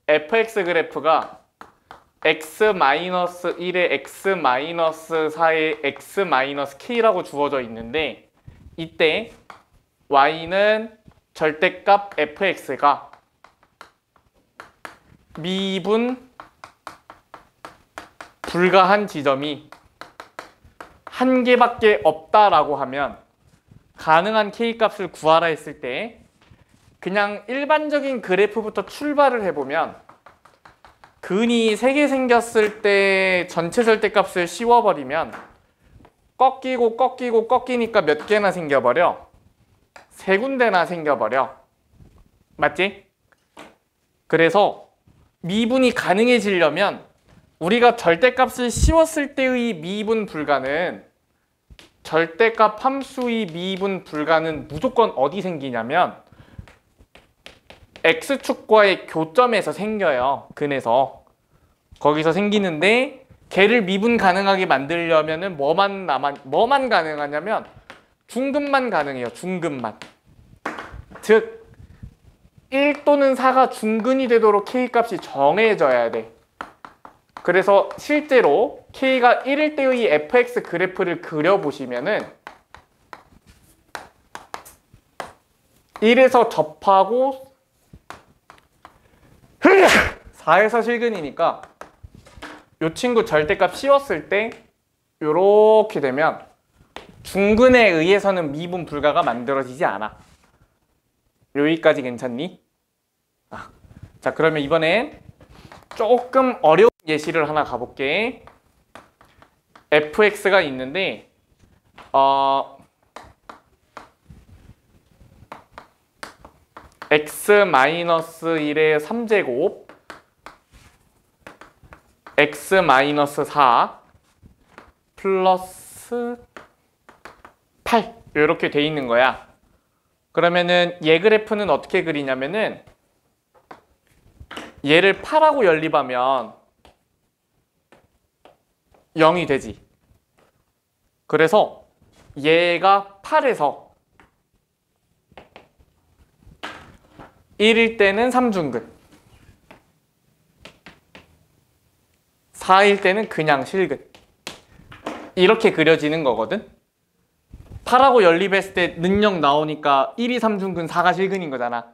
fx 그래프가 x-1에 x-4에 x-k라고 주어져 있는데 이때 y는 절대값 fx가 미분 불가한 지점이 한 개밖에 없다라고 하면 가능한 k값을 구하라 했을 때 그냥 일반적인 그래프부터 출발을 해보면 근이 3개 생겼을 때 전체 절대값을 씌워버리면 꺾이고 꺾이고 꺾이니까 몇 개나 생겨버려? 3군데나 생겨버려. 맞지? 그래서 미분이 가능해지려면 우리가 절대값을 씌웠을 때의 미분 불가는 절대값 함수의 미분 불가는 무조건 어디 생기냐면 x축과의 교점에서 생겨요. 근에서. 거기서 생기는데 걔를 미분 가능하게 만들려면은 뭐만 가능하냐면 중근만 가능해요. 중근만. 즉 1 또는 4가 중근이 되도록 k값이 정해져야 돼. 그래서 실제로 k가 1일 때의 fx 그래프를 그려보시면은 1에서 접하고 4에서 실근이니까 이 친구 절대값 씌웠을 때 이렇게 되면 중근에 의해서는 미분 불가가 만들어지지 않아. 여기까지 괜찮니? 자 그러면 이번엔 조금 어려운 예시를 하나 가볼게. fx가 있는데 x-1의 3제곱 x-4 플러스 8 이렇게 돼 있는 거야. 그러면은 얘 그래프는 어떻게 그리냐면은 얘를 8하고 연립하면 0이 되지. 그래서 얘가 8에서 1일 때는 3중근, 4일 때는 그냥 실근. 이렇게 그려지는 거거든. 8하고 연립했을 때 능력 나오니까 1이 3중근, 4가 실근인 거잖아.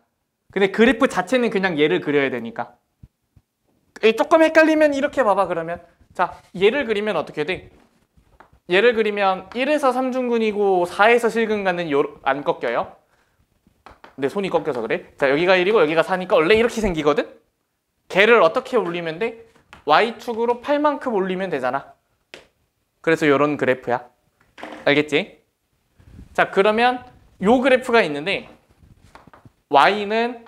근데 그래프 자체는 그냥 얘를 그려야 되니까. 조금 헷갈리면 이렇게 봐봐. 그러면 자 얘를 그리면 어떻게 돼? 얘를 그리면 1에서 3중근이고 4에서 실근 가는 안 꺾여요. 내 손이 꺾여서 그래. 자 여기가 1이고 여기가 4니까 원래 이렇게 생기거든. 걔를 어떻게 올리면 돼? y축으로 8만큼 올리면 되잖아. 그래서 이런 그래프야. 알겠지? 자 그러면 요 그래프가 있는데 y는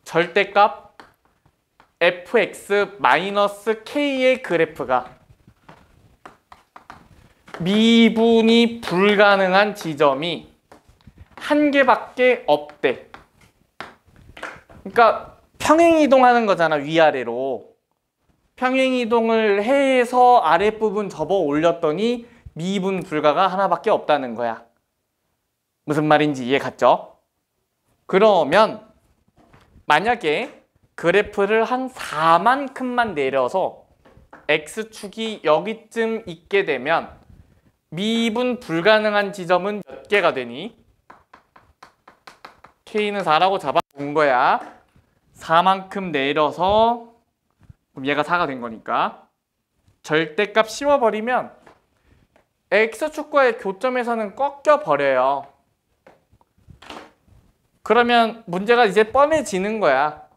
절대값 fx-k의 그래프가 미분이 불가능한 지점이 한 개밖에 없대. 그러니까 평행이동하는 거잖아. 위아래로. 평행이동을 해서 아랫부분 접어 올렸더니 미분 불가가 하나밖에 없다는 거야. 무슨 말인지 이해 갔죠? 그러면 만약에 그래프를 한 4만큼만 내려서 X축이 여기쯤 있게 되면 미분 불가능한 지점은 몇 개가 되니? K는 4라고 잡아본 거야. 4만큼 내려서 그럼 얘가 4가 된 거니까 절대값 씌워버리면 X축과의 교점에서는 꺾여버려요. 그러면 문제가 이제 뻔해지는 거야.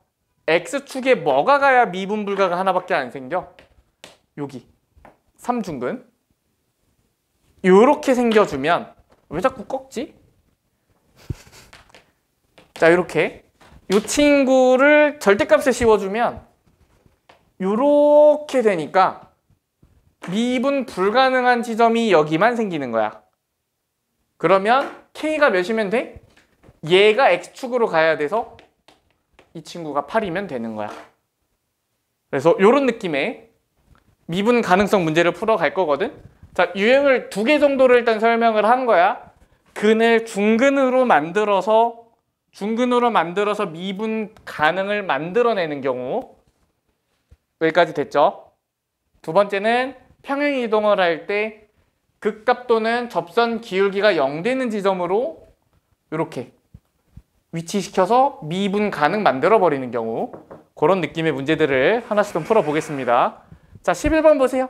X축에 뭐가 가야 미분 불가가 하나밖에 안 생겨? 여기 3중근 요렇게 생겨주면 왜 자꾸 꺾지? 자, 요렇게 요 친구를 절대값에 씌워주면 요렇게 되니까 미분 불가능한 지점이 여기만 생기는 거야. 그러면 K가 몇이면 돼? 얘가 X축으로 가야 돼서 이 친구가 8이면 되는 거야. 그래서 요런 느낌의 미분 가능성 문제를 풀어갈 거거든. 자, 유형을 2개 정도를 일단 설명을 한 거야. 근을 중근으로 만들어서 미분 가능을 만들어내는 경우 여기까지 됐죠. 두 번째는 평행 이동을 할 때 극값 또는 접선 기울기가 0 되는 지점으로 이렇게 위치시켜서 미분 가능 만들어 버리는 경우 그런 느낌의 문제들을 하나씩 좀 풀어보겠습니다. 자, 11번 보세요.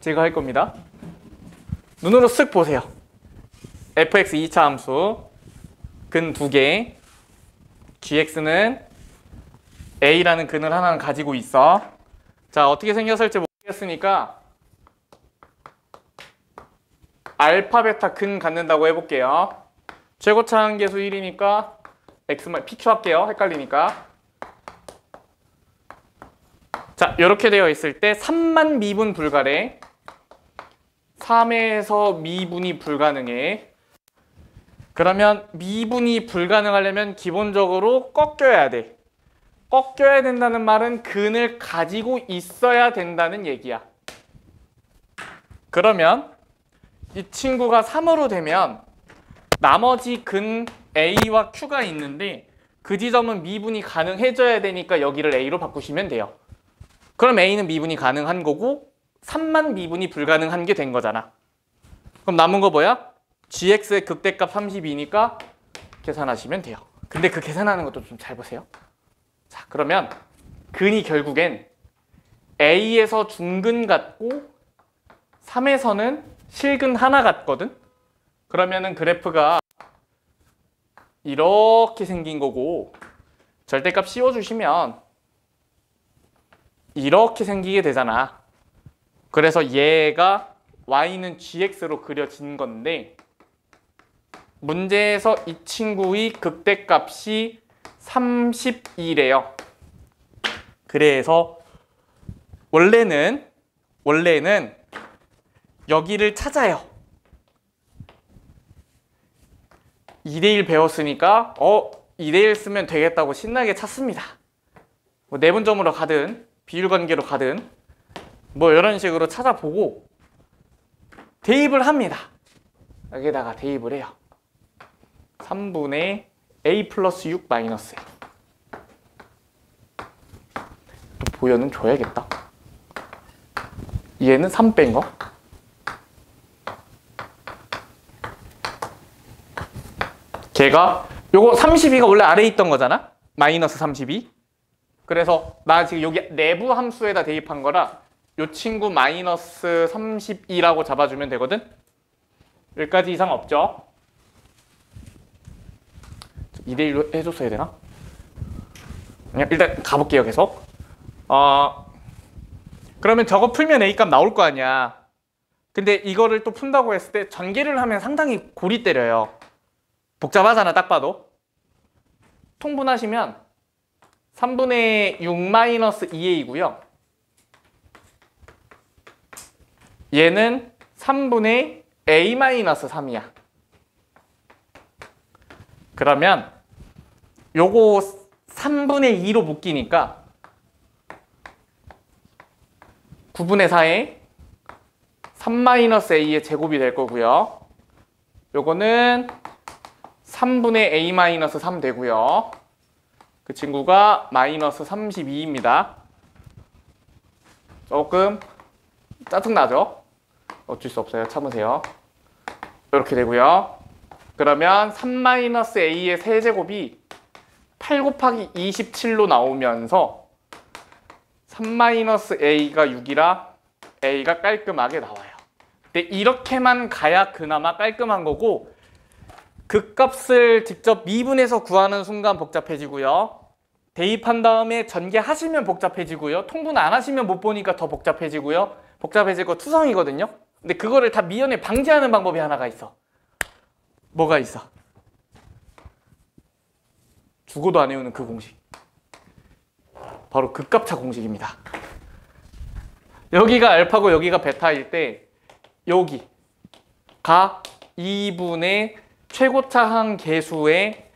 제가 할 겁니다. 눈으로 쓱 보세요. fx 2차 함수 근 2개 gx는 a라는 근을 하나는 가지고 있어. 자, 어떻게 생겼을지 모르겠으니까 알파 베타 근 갖는다고 해볼게요. 최고차 한계수 1이니까 x만 pq 할게요. 헷갈리니까. 자, 이렇게 되어 있을 때 3만 미분 불가래. 3에서 미분이 불가능해. 그러면 미분이 불가능하려면 기본적으로 꺾여야 돼. 꺾여야 된다는 말은 근을 가지고 있어야 된다는 얘기야. 그러면 이 친구가 3으로 되면 나머지 근 A와 Q가 있는데 그 지점은 미분이 가능해져야 되니까 여기를 A로 바꾸시면 돼요. 그럼 A는 미분이 가능한 거고 3만 미분이 불가능한 게 된 거잖아. 그럼 남은 거 뭐야? gx의 극대값 32니까 계산하시면 돼요. 근데 그 계산하는 것도 좀 잘 보세요. 자, 그러면 근이 결국엔 A에서 중근 같고 3에서는 실근 하나 같거든? 그러면은 그래프가 이렇게 생긴 거고 절대값 씌워주시면 이렇게 생기게 되잖아. 그래서 얘가 y는 gx로 그려진 건데 문제에서 이 친구의 극대값이 32래요. 그래서 원래는 여기를 찾아요. 2대1 배웠으니까 2대1 쓰면 되겠다고 신나게 찾습니다. 뭐 내분점으로 가든 비율관계로 가든 뭐 이런 식으로 찾아보고 대입을 합니다. 여기다가 대입을 해요. 3분의 a 플러스 6 마이너스 a. 또 보여는 줘야겠다. 얘는 3 뺀 거. 걔가 요거 32가 원래 아래에 있던 거잖아. 마이너스 32. 그래서 나 지금 여기 내부 함수에다 대입한 거라 요 친구 마이너스 32라고 잡아주면 되거든. 여기까지 이상 없죠. 2대1로 해줬어야 되나? 그냥 일단 가볼게요. 계속. 그러면 저거 풀면 A값 나올 거 아니야. 근데 이거를 또 푼다고 했을 때 전개를 하면 상당히 골이 때려요. 복잡하잖아, 딱 봐도. 통분하시면 3분의 6 마이너스 2a이고요. 얘는 3분의 a 마이너스 3이야. 그러면 요거 3분의 2로 묶이니까 9분의 4에 3 마이너스 a의 제곱이 될 거고요. 요거는 3분의 a-3 되고요. 그 친구가 마이너스 32입니다. 조금 짜증나죠? 어쩔 수 없어요. 참으세요. 이렇게 되고요. 그러면 3-a의 세제곱이 8 곱하기 27로 나오면서 3-a가 6이라 a가 깔끔하게 나와요. 근데 이렇게만 가야 그나마 깔끔한 거고, 그 값을 직접 미분해서 구하는 순간 복잡해지고요. 대입한 다음에 전개하시면 복잡해지고요. 통분 안 하시면 못 보니까 더 복잡해지고요. 복잡해질 거 투성이거든요. 근데 그거를 다 미연에 방지하는 방법이 하나가 있어. 뭐가 있어? 죽어도 안 외우는 그 공식. 바로 극값차 공식입니다. 여기가 알파고 여기가 베타일 때 여기가 2분의 최고차항 계수의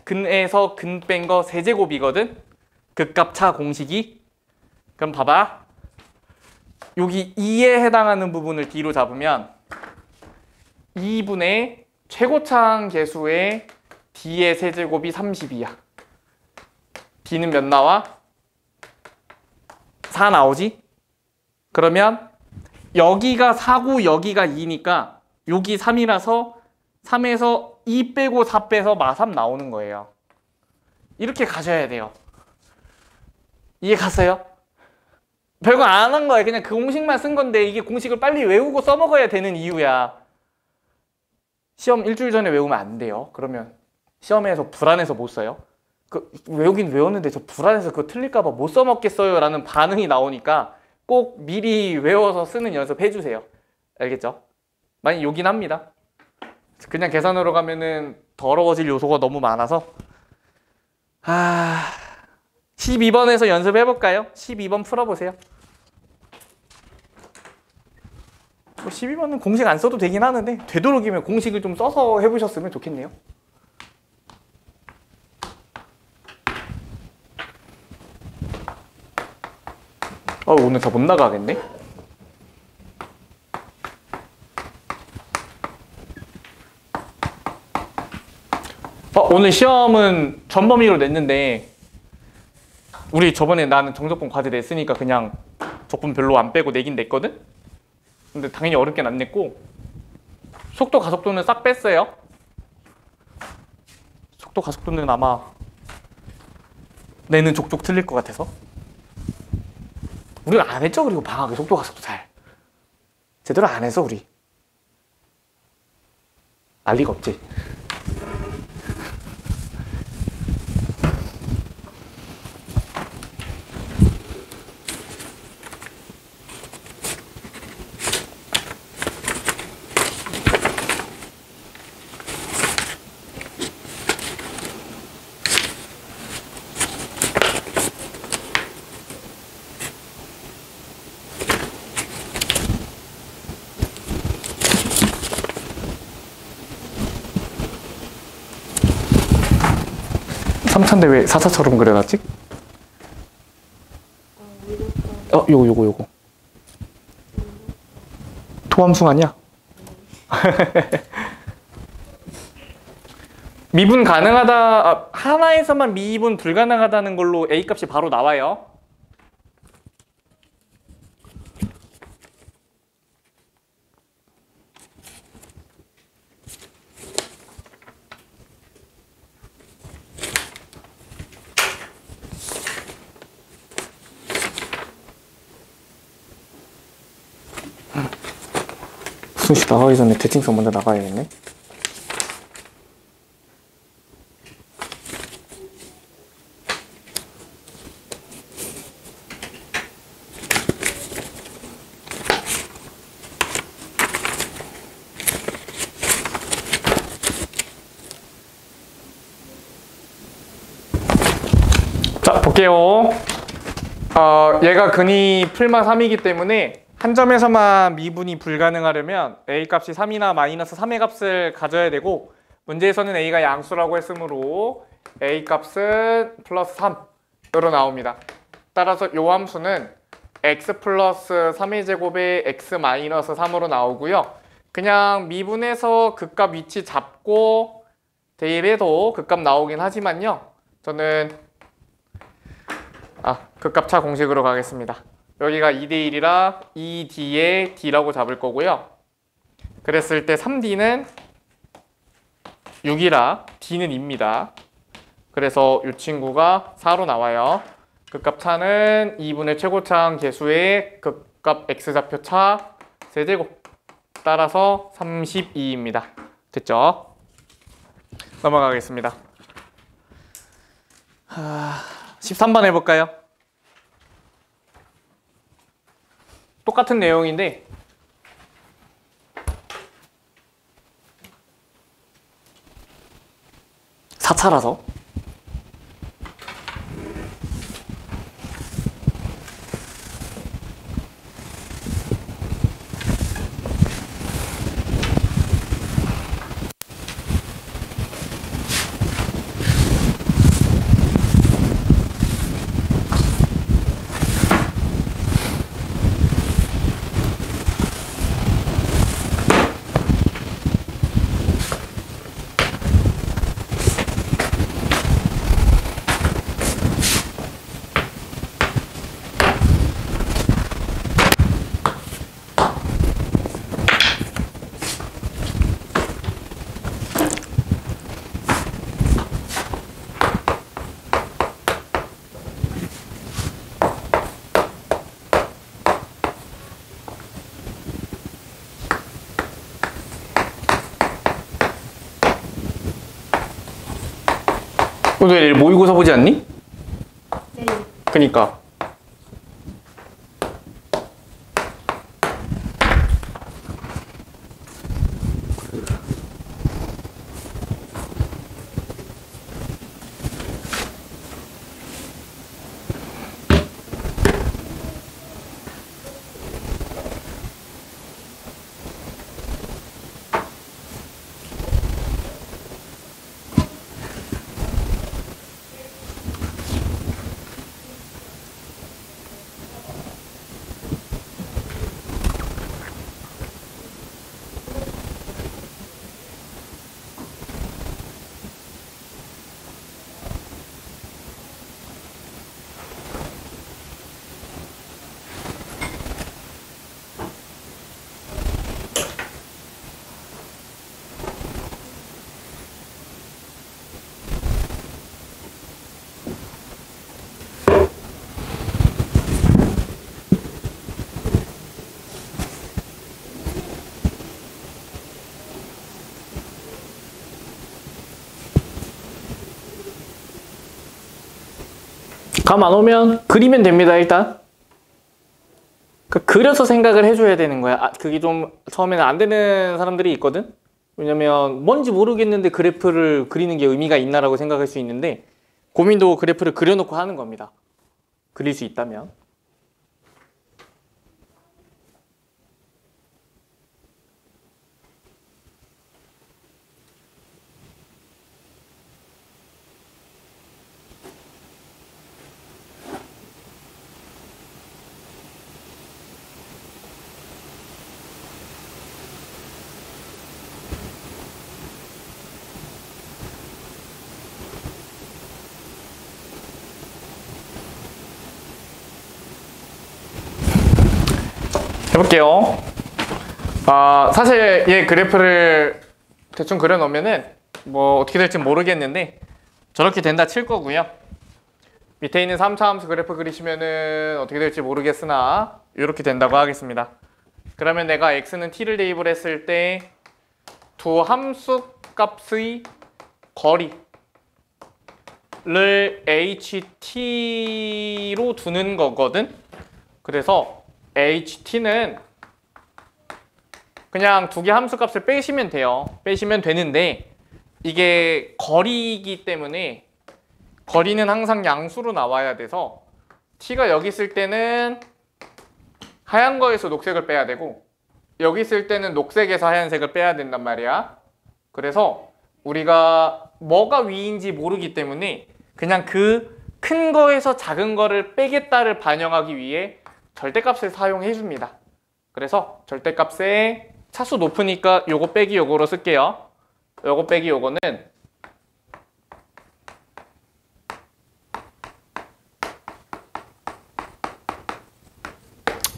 근에서 근 뺀 거 세제곱이거든. 극값차 공식이. 그럼 봐봐. 여기 2에 해당하는 부분을 D로 잡으면 2분의 최고차항 계수의 D의 세제곱이 30이야. D는 몇 나와? 4 나오지? 그러면 여기가 4고 여기가 2니까 여기 3이라서 3에서 2 빼고 4 빼서 마3 나오는 거예요. 이렇게 가셔야 돼요. 이해 갔어요? 별거 안 한 거예요. 그냥 그 공식만 쓴 건데 이게 공식을 빨리 외우고 써먹어야 되는 이유야. 시험 일주일 전에 외우면 안 돼요. 그러면 시험에서 불안해서 못 써요. 외우긴 외웠는데 저 불안해서 그거 틀릴까봐 못 써먹겠어요 라는 반응이 나오니까 꼭 미리 외워서 쓰는 연습 해주세요. 알겠죠? 많이 요긴 합니다. 그냥 계산으로 가면은 더러워질 요소가 너무 많아서 12번에서 연습해볼까요? 12번 풀어보세요. 12번은 공식 안 써도 되긴 하는데 되도록이면 공식을 좀 써서 해보셨으면 좋겠네요. 오늘 더 못 나가겠네. 오늘 시험은 전범위로 냈는데 우리 저번에 나는 정적분 과제 냈으니까 그냥 적분 별로 안 빼고 내긴 냈거든? 근데 당연히 어렵게는 안 냈고 속도 가속도는 싹 뺐어요. 속도 가속도는 아마 내는 족족 틀릴 것 같아서 우리가 안 했죠. 그리고 방학에 속도 가속도 잘 제대로 안 해서 우리 알 리가 없지. 삼차인데 왜 4차처럼 그려놨지? 요거 토함수 아니야? 미분 가능하다, 하나에서만 미분 불가능하다는 걸로 A 값이 바로 나와요. 수시 나가기 전에 대칭성 먼저 나가야겠네. 자, 볼게요. 얘가 근이 풀마 3이기 때문에 한 점에서만 미분이 불가능하려면 A 값이 3이나 마이너스 3의 값을 가져야 되고, 문제에서는 A가 양수라고 했으므로 A 값은 플러스 3으로 나옵니다. 따라서 이 함수는 x 플러스 3의 제곱에 x 마이너스 3으로 나오고요. 그냥 미분해서 극값 위치 잡고 대입해도 극값 나오긴 하지만요. 저는 극값차 공식으로 가겠습니다. 여기가 2대1이라 2D에 D라고 잡을 거고요. 그랬을 때 3D는 6이라 D는 2입니다. 그래서 이 친구가 4로 나와요. 극값차는 2분의 최고차항 계수의 극값 X좌표 차 세제곱. 따라서 32입니다. 됐죠? 넘어가겠습니다. 13번 해볼까요? 똑같은 내용인데 4차라서 오늘 모의고사 보지 않니? 네. 그니까 감 안 오면 그리면 됩니다. 일단 그려서 생각을 해줘야 되는 거야. 그게 좀 처음에는 안 되는 사람들이 있거든. 왜냐면 뭔지 모르겠는데 그래프를 그리는 게 의미가 있나라고 생각할 수 있는데 고민도 그래프를 그려놓고 하는 겁니다. 그릴 수 있다면. 해볼게요. 사실 얘 그래프를 대충 그려놓으면은 뭐 어떻게 될지 모르겠는데 저렇게 된다 칠 거고요. 밑에 있는 3차 함수 그래프 그리시면은 어떻게 될지 모르겠으나 이렇게 된다고 하겠습니다. 그러면 내가 x는 t를 대입을 했을 때 두 함수 값의 거리를 ht로 두는 거거든. 그래서 ht는 그냥 두 개 함수 값을 빼시면 돼요. 빼시면 되는데 이게 거리이기 때문에 거리는 항상 양수로 나와야 돼서 t가 여기 있을 때는 하얀 거에서 녹색을 빼야 되고 여기 있을 때는 녹색에서 하얀색을 빼야 된단 말이야. 그래서 우리가 뭐가 위인지 모르기 때문에 그냥 그 큰 거에서 작은 거를 빼겠다를 반영하기 위해 절대값을 사용해 줍니다. 그래서 절대값에 차수 높으니까 요거 빼기 요거로 쓸게요. 요거 빼기 요거는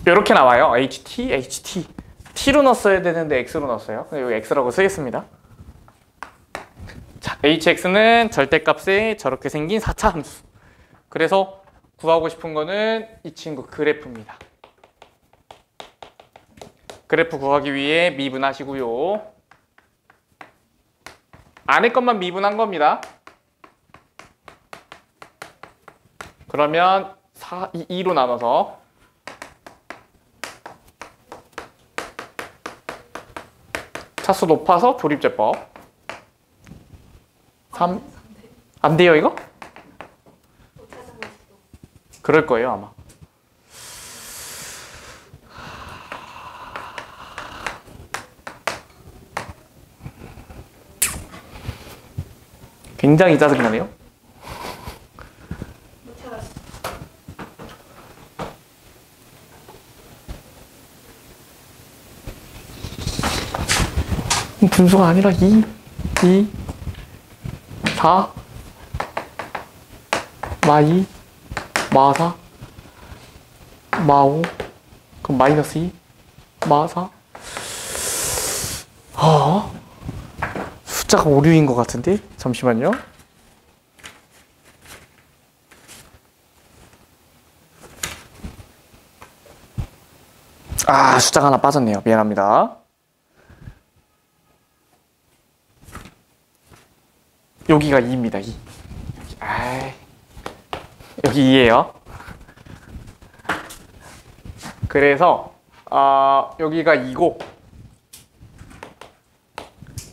이렇게 나와요. HT. T로 넣었어야 되는데 X로 넣었어요. 여기 X라고 쓰겠습니다. 자, HX는 절대값에 저렇게 생긴 4차 함수. 그래서 구하고 싶은 거는 이 친구 그래프입니다. 그래프 구하기 위해 미분하시고요. 안에 것만 미분한 겁니다. 그러면 2로 나눠서 차수 높아서 조립제법 3 안 돼요 이거? 그럴 거예요 아마. 굉장히 짜증나네요. 분수가 아니라 2, 4, 마2, 마4, 마5, 그럼 마이너스 2, 마4. 숫자가 오류인 것 같은데? 잠시만요. 숫자가 하나 빠졌네요. 미안합니다. 여기가 2입니다. 2. 여기 2예요. 그래서 여기가 2고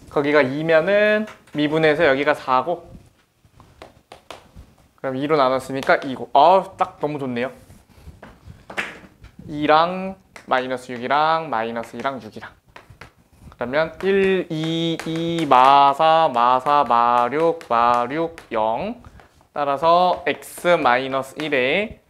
거기가 2면은 미분해서 여기가 4고 그럼 2로 나눴으니까 2고 딱 너무 좋네요. 2랑 마이너스 6이랑 마이너스 2랑 6이랑 그러면 1, 2, 2, 마4, 마4, 마6, 마6, 0 따라서 x 마이너스 1에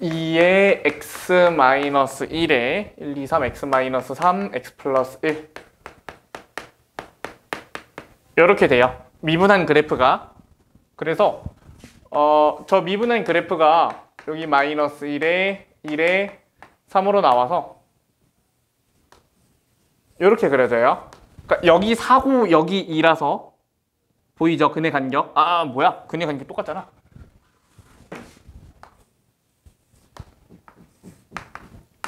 2에 x 마이너스 1에 1, 2, 3, x 마이너스 3, x 플러스 1 이렇게 돼요. 미분한 그래프가. 그래서 저 미분한 그래프가 여기 마이너스 1에 1에 3으로 나와서 이렇게 그려져요. 그러니까 여기 4고 여기 2라서 보이죠? 근의 간격. 뭐야? 근의 간격 똑같잖아.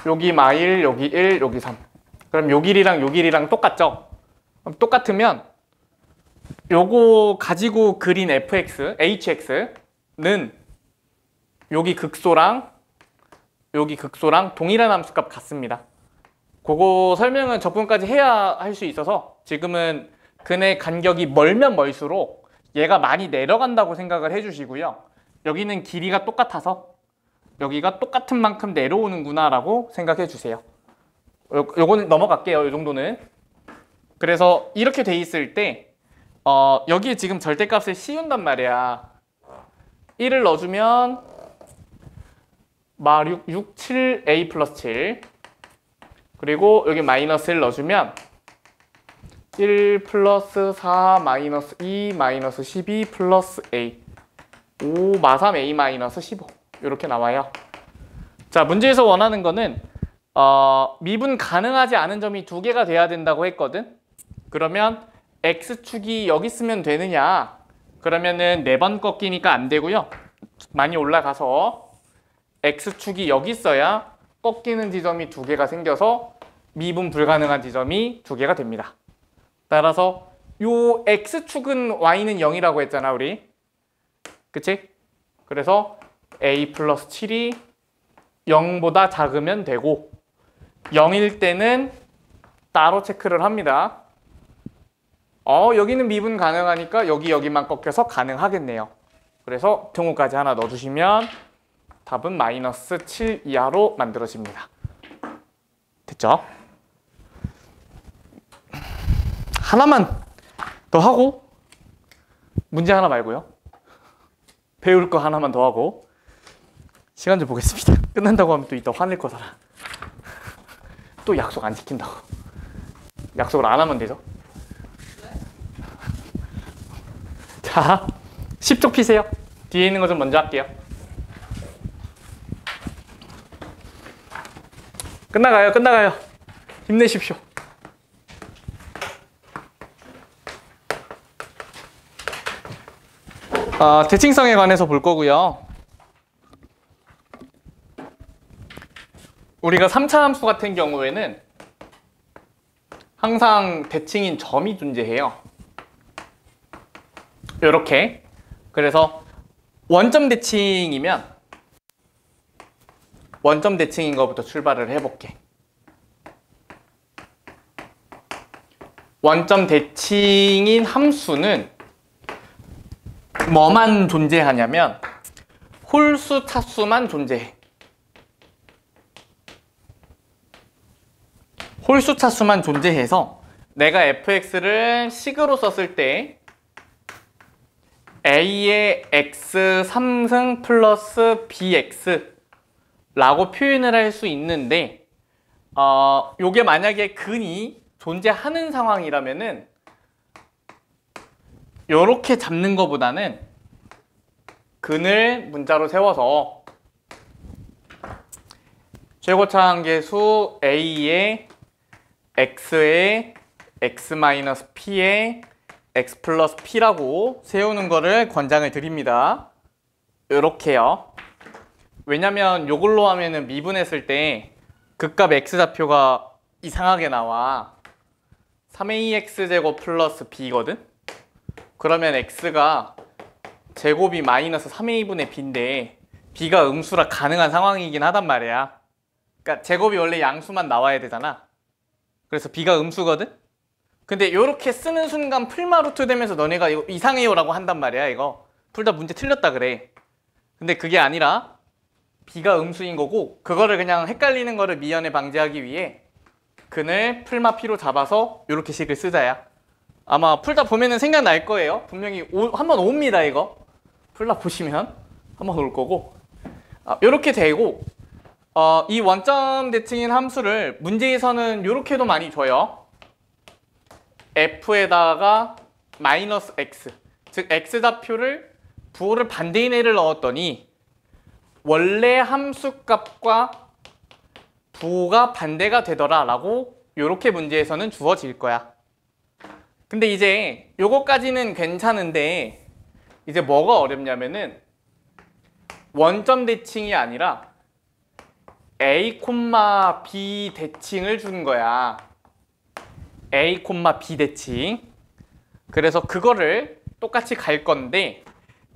여기 마1, 여기 1, 여기 3. 그럼 요 길이랑 똑같죠? 그럼 똑같으면 요거 가지고 그린 fx, hx는 여기 극소랑 동일한 함수값 같습니다. 그거 설명은 저번까지 해야 할 수 있어서 지금은 근의 간격이 멀면 멀수록 얘가 많이 내려간다고 생각을 해주시고요. 여기는 길이가 똑같아서 여기가 똑같은 만큼 내려오는구나 라고 생각해 주세요. 요거는 넘어갈게요. 이 정도는. 그래서 이렇게 돼 있을 때 여기에 지금 절대값을 씌운단 말이야. 1을 넣어주면 마 6, 7, a 플러스 7 그리고 여기 마이너스 1 넣어주면 1 플러스 4 마이너스 2 마이너스 12 플러스 a 5 마 3 a 마이너스 15 이렇게 나와요. 자, 문제에서 원하는 거는 미분 가능하지 않은 점이 2개가 돼야 된다고 했거든. 그러면 x축이 여기 쓰면 되느냐? 그러면은 4번 꺾이니까 안 되고요. 많이 올라가서 x축이 여기 있어야 꺾이는 지점이 2개가 생겨서 미분 불가능한 지점이 2개가 됩니다. 따라서 요 x축은 y는 0이라고 했잖아 우리. 그치? 그래서 a 플러스 7이 0보다 작으면 되고 0일 때는 따로 체크를 합니다. 여기는 미분 가능하니까 여기만 꺾여서 가능하겠네요. 그래서 등호까지 하나 넣어주시면 답은 마이너스 7 이하로 만들어집니다. 됐죠? 하나만 더 하고 문제 하나 말고요. 배울 거 하나만 더 하고 시간 좀 보겠습니다. 끝난다고 하면 또 이따 화낼 거잖아. 또 약속 안 지킨다고. 약속을 안 하면 되죠. 자, 10쪽 피세요. 뒤에 있는 거 좀 먼저 할게요. 끝나가요. 힘내십시오. 대칭성에 관해서 볼 거고요. 우리가 3차 함수 같은 경우에는 항상 대칭인 점이 존재해요. 이렇게. 그래서 원점 대칭이면 원점 대칭인 것부터 출발을 해볼게. 원점 대칭인 함수는 뭐만 존재하냐면 홀수 차수만 존재해. 홀수 차수만 존재해서 내가 fx를 식으로 썼을 때 a의 x 3승 플러스 bx 라고 표현을 할 수 있는데 요게 만약에 근이 존재하는 상황이라면은 요렇게 잡는 것보다는 근을 문자로 세워서 최고차 한계수 a의 x의 x-p의 x 플러스 p라고 세우는 거를 권장을 드립니다. 요렇게요. 왜냐면 요걸로 하면은 미분했을 때 극값 x좌표가 이상하게 나와. 3ax제곱 플러스 b거든? 그러면 x가 제곱이 마이너스 3a분의 b인데 b가 음수라 가능한 상황이긴 하단 말이야. 그러니까 제곱이 원래 양수만 나와야 되잖아. 그래서 b가 음수거든? 근데 요렇게 쓰는 순간 풀마루트 되면서 너네가 이거 이상해요 라고 한단 말이야. 이거 풀다 문제 틀렸다 그래. 근데 그게 아니라 b가 음수인 거고 그거를 그냥 헷갈리는 거를 미연에 방지하기 위해 근을 풀마 p로 잡아서 요렇게 식을 쓰자야. 아마 풀다 보면은 생각날 거예요. 분명히 한번 옵니다. 이거 풀다 보시면 한번 올 거고 요렇게 되고 이 원점 대칭인 함수를 문제에서는 요렇게도 많이 줘요. f에다가 마이너스 x, 즉 x좌표를 부호를 반대인 애를 넣었더니 원래 함수값과 부호가 반대가 되더라 라고 요렇게 문제에서는 주어질 거야. 근데 이제 요거까지는 괜찮은데 이제 뭐가 어렵냐면은 원점 대칭이 아니라 a, b 대칭을 주는 거야. a, b 대칭. 그래서 그거를 똑같이 갈 건데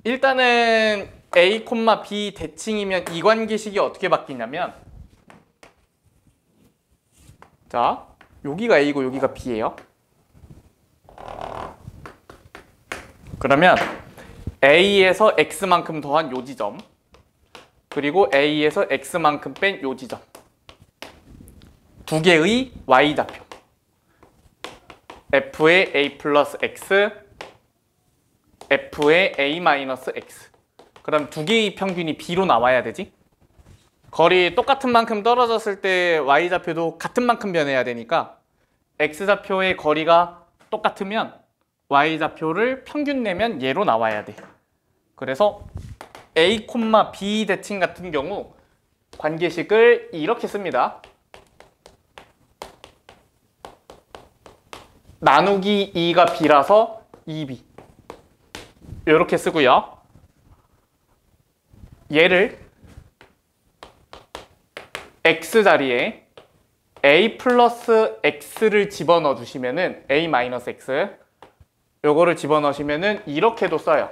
일단은 a, b 대칭이면 이 관계식이 어떻게 바뀌냐면 자, 여기가 a고 여기가 b예요. 그러면 a에서 x만큼 더한 요 지점 그리고 a에서 x만큼 뺀 요 지점 두 개의 y좌표 f의 a 플러스 x f의 a 마이너스 x 그럼 두 개의 평균이 b로 나와야 되지. 거리 똑같은 만큼 떨어졌을 때 y좌표도 같은 만큼 변해야 되니까 x좌표의 거리가 똑같으면 y좌표를 평균 내면 얘로 나와야 돼. 그래서 a, b 대칭 같은 경우 관계식을 이렇게 씁니다. 나누기 2가 b라서 2b 이렇게 쓰고요. 얘를 x 자리에 a 플러스 x를 집어넣어 주시면은 a 마이너스 x 요거를 집어넣으시면은 이렇게도 써요.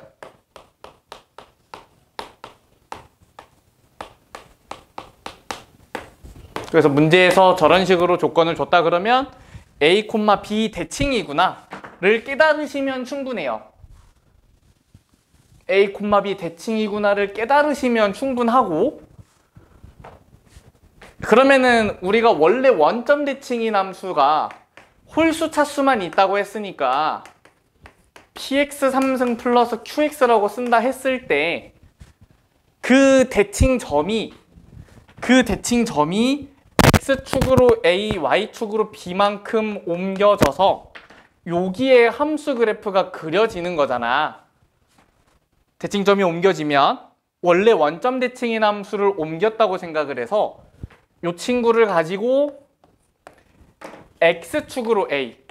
그래서 문제에서 저런 식으로 조건을 줬다 그러면 a, b 대칭이구나 를 깨달으시면 충분해요. a, b 대칭이구나를 깨달으시면 충분하고 그러면은 우리가 원래 원점 대칭인 함수가 홀수 차수만 있다고 했으니까 px 3승 플러스 qx라고 쓴다 했을 때 그 대칭점이 x축으로 a, y축으로 b만큼 옮겨져서 여기에 함수 그래프가 그려지는 거잖아. 대칭점이 옮겨지면 원래 원점 대칭인 함수를 옮겼다고 생각을 해서 이 친구를 가지고 x축으로 a,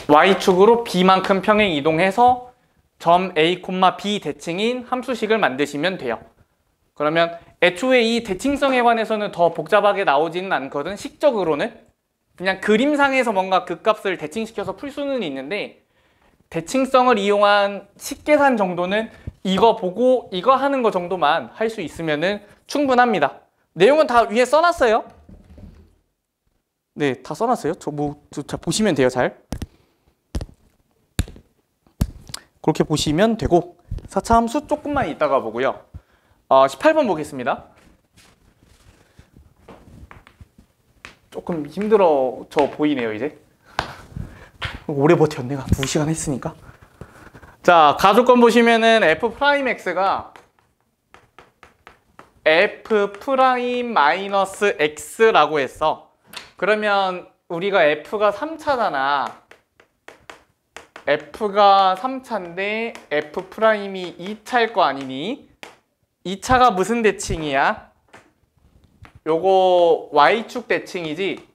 y축으로 b만큼 평행 이동해서 점 a, b 대칭인 함수식을 만드시면 돼요. 그러면 애초에 이 대칭성에 관해서는 더 복잡하게 나오지는 않거든. 식적으로는 그냥 그림상에서 뭔가 그 값을 대칭시켜서 풀 수는 있는데, 대칭성을 이용한 식계산 정도는 이거 보고 이거 하는 거 정도만 할 수 있으면은 충분합니다. 내용은 다 위에 써놨어요. 네, 다 써놨어요. 자, 보시면 돼요. 잘 그렇게 보시면 되고, 4차 함수 조금만 이따가 보고요. 18번 보겠습니다. 조금 힘들어져 보이네요. 이제 오래 버텼네. 내가 2시간 했으니까. 자, 가조건 보시면은 f'x가 f'-x라고 했어. 그러면 우리가 f가 3차잖아. f가 3차인데 f'이 2차일 거 아니니? 2차가 무슨 대칭이야? 요거 y축 대칭이지?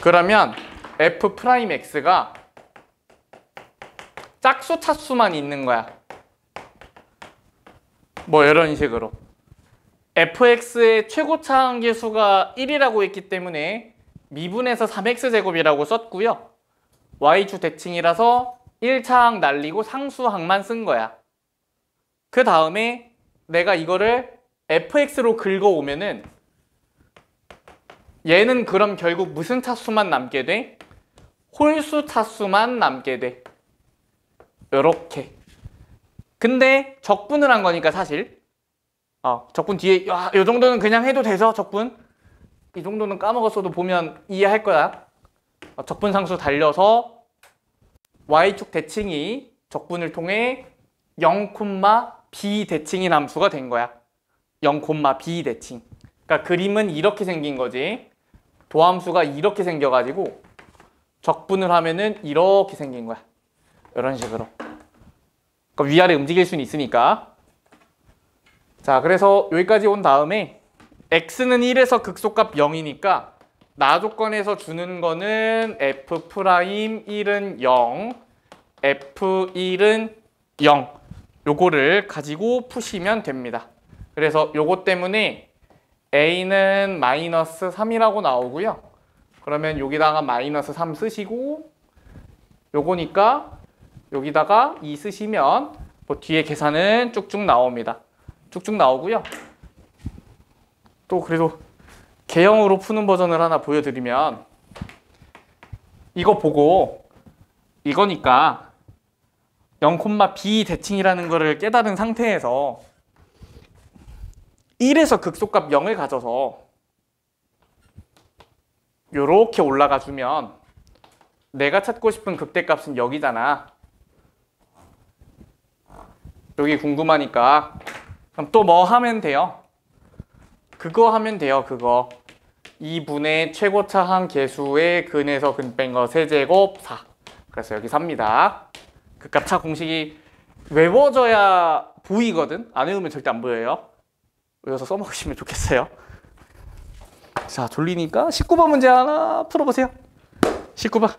그러면 f'x가 짝수 차수만 있는 거야. 뭐 이런 식으로. fx의 최고차 한계수가 1이라고 했기 때문에 미분해서 3x제곱이라고 썼고요. y축 대칭이라서 1차항 날리고 상수항만 쓴 거야. 그 다음에 내가 이거를 fx로 긁어오면은 얘는 그럼 결국 무슨 차수만 남게 돼? 홀수 차수만 남게 돼. 요렇게. 근데 적분을 한 거니까 사실 적분 뒤에 요 정도는 그냥 해도 돼서 적분 이 정도는 까먹었어도 보면 이해할 거야. 적분상수 달려서 y축 대칭이 적분을 통해 0, b 대칭인 함수가 된 거야. 0, b 대칭. 그러니까 그림은 이렇게 생긴 거지. 도함수가 이렇게 생겨가지고 적분을 하면은 이렇게 생긴 거야. 이런 식으로. 그러니까 위아래 움직일 수는 있으니까. 자, 그래서 여기까지 온 다음에 x는 1에서 극소값 0이니까 나 조건에서 주는 거는 f'1은 0, f1은 0. 요거를 가지고 푸시면 됩니다. 그래서 요거 때문에 a는 마이너스 3이라고 나오고요. 그러면 여기다가 마이너스 3 쓰시고, 요거니까 여기다가 2 쓰시면 뭐 뒤에 계산은 쭉쭉 나옵니다. 쭉쭉 나오고요. 또 그래도 개형으로 푸는 버전을 하나 보여드리면, 이거 보고 이거니까 0, b 대칭이라는 거를 깨달은 상태에서 1에서 극소값 0을 가져서 요렇게 올라가 주면 내가 찾고 싶은 극대값은 여기잖아. 여기 궁금하니까 그럼 또 뭐 하면 돼요? 그거 하면 돼요. 그거 2분의 최고차 한 개수의 근에서 근 뺀 거 세제곱 4. 그래서 여기 4입니다. 극값차 공식이 외워져야 보이거든. 안 외우면 절대 안 보여요. 외워서 써먹으시면 좋겠어요. 자, 졸리니까 19번 문제 하나 풀어보세요. 19번.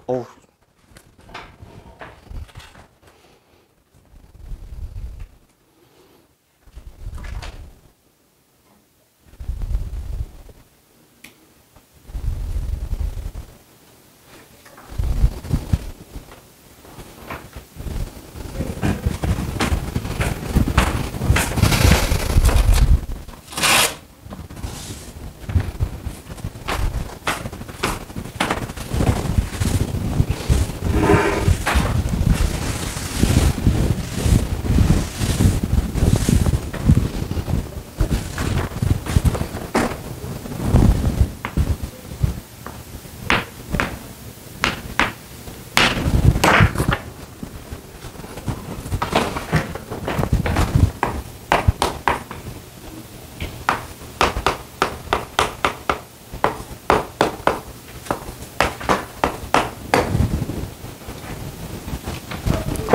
어우.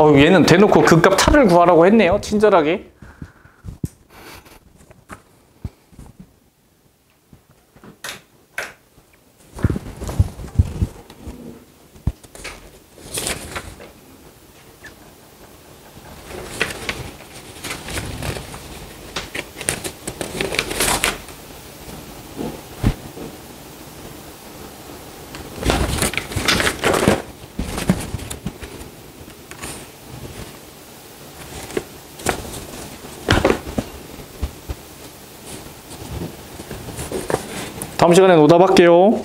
얘는 대놓고 극값 차를 구하라고 했네요. 친절하게. 다음 시간에 오답할게요.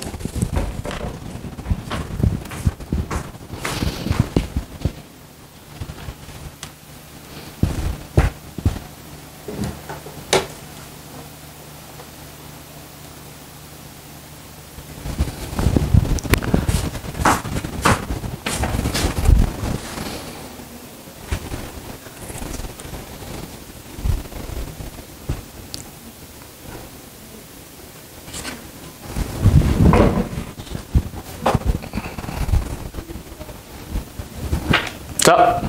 자,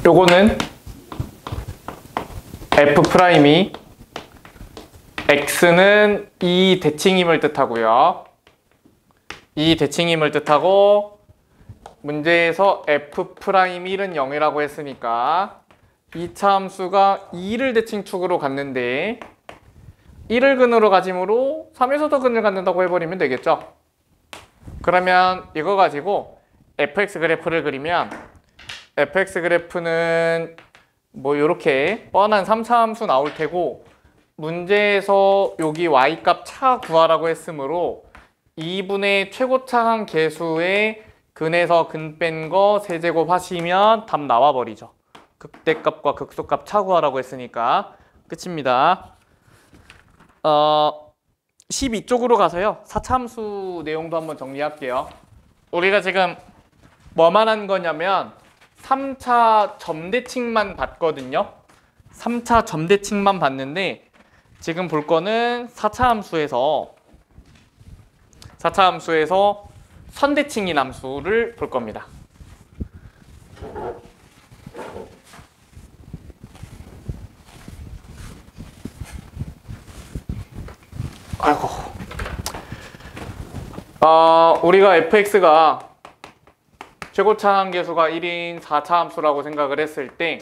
요거는 F'이 X는 이 대칭임을 뜻하고요. 이 대칭임을 뜻하고 문제에서 F'1은 0이라고 했으니까 2차 함수가 2를 대칭축으로 갔는데 1을 근으로 가짐으로 3에서도 근을 갖는다고 해버리면 되겠죠. 그러면 이거 가지고 fx 그래프를 그리면 fx 그래프는 뭐 이렇게 뻔한 3차 함수 나올 테고 문제에서 여기 y값 차 구하라고 했으므로 2분의 최고차항 계수의 근에서 근 뺀 거 세제곱 하시면 답 나와버리죠. 극대값과 극소값 차 구하라고 했으니까 끝입니다. 12쪽으로 가서요. 4차 함수 내용도 한번 정리할게요. 우리가 지금 뭐만 한 거냐면 3차 점대칭만 봤거든요. 3차 점대칭만 봤는데 지금 볼 거는 4차 함수에서 선대칭인 함수를 볼 겁니다. 아이고. 우리가 fx가 최고차항 계수가 1인 4차 함수라고 생각을 했을 때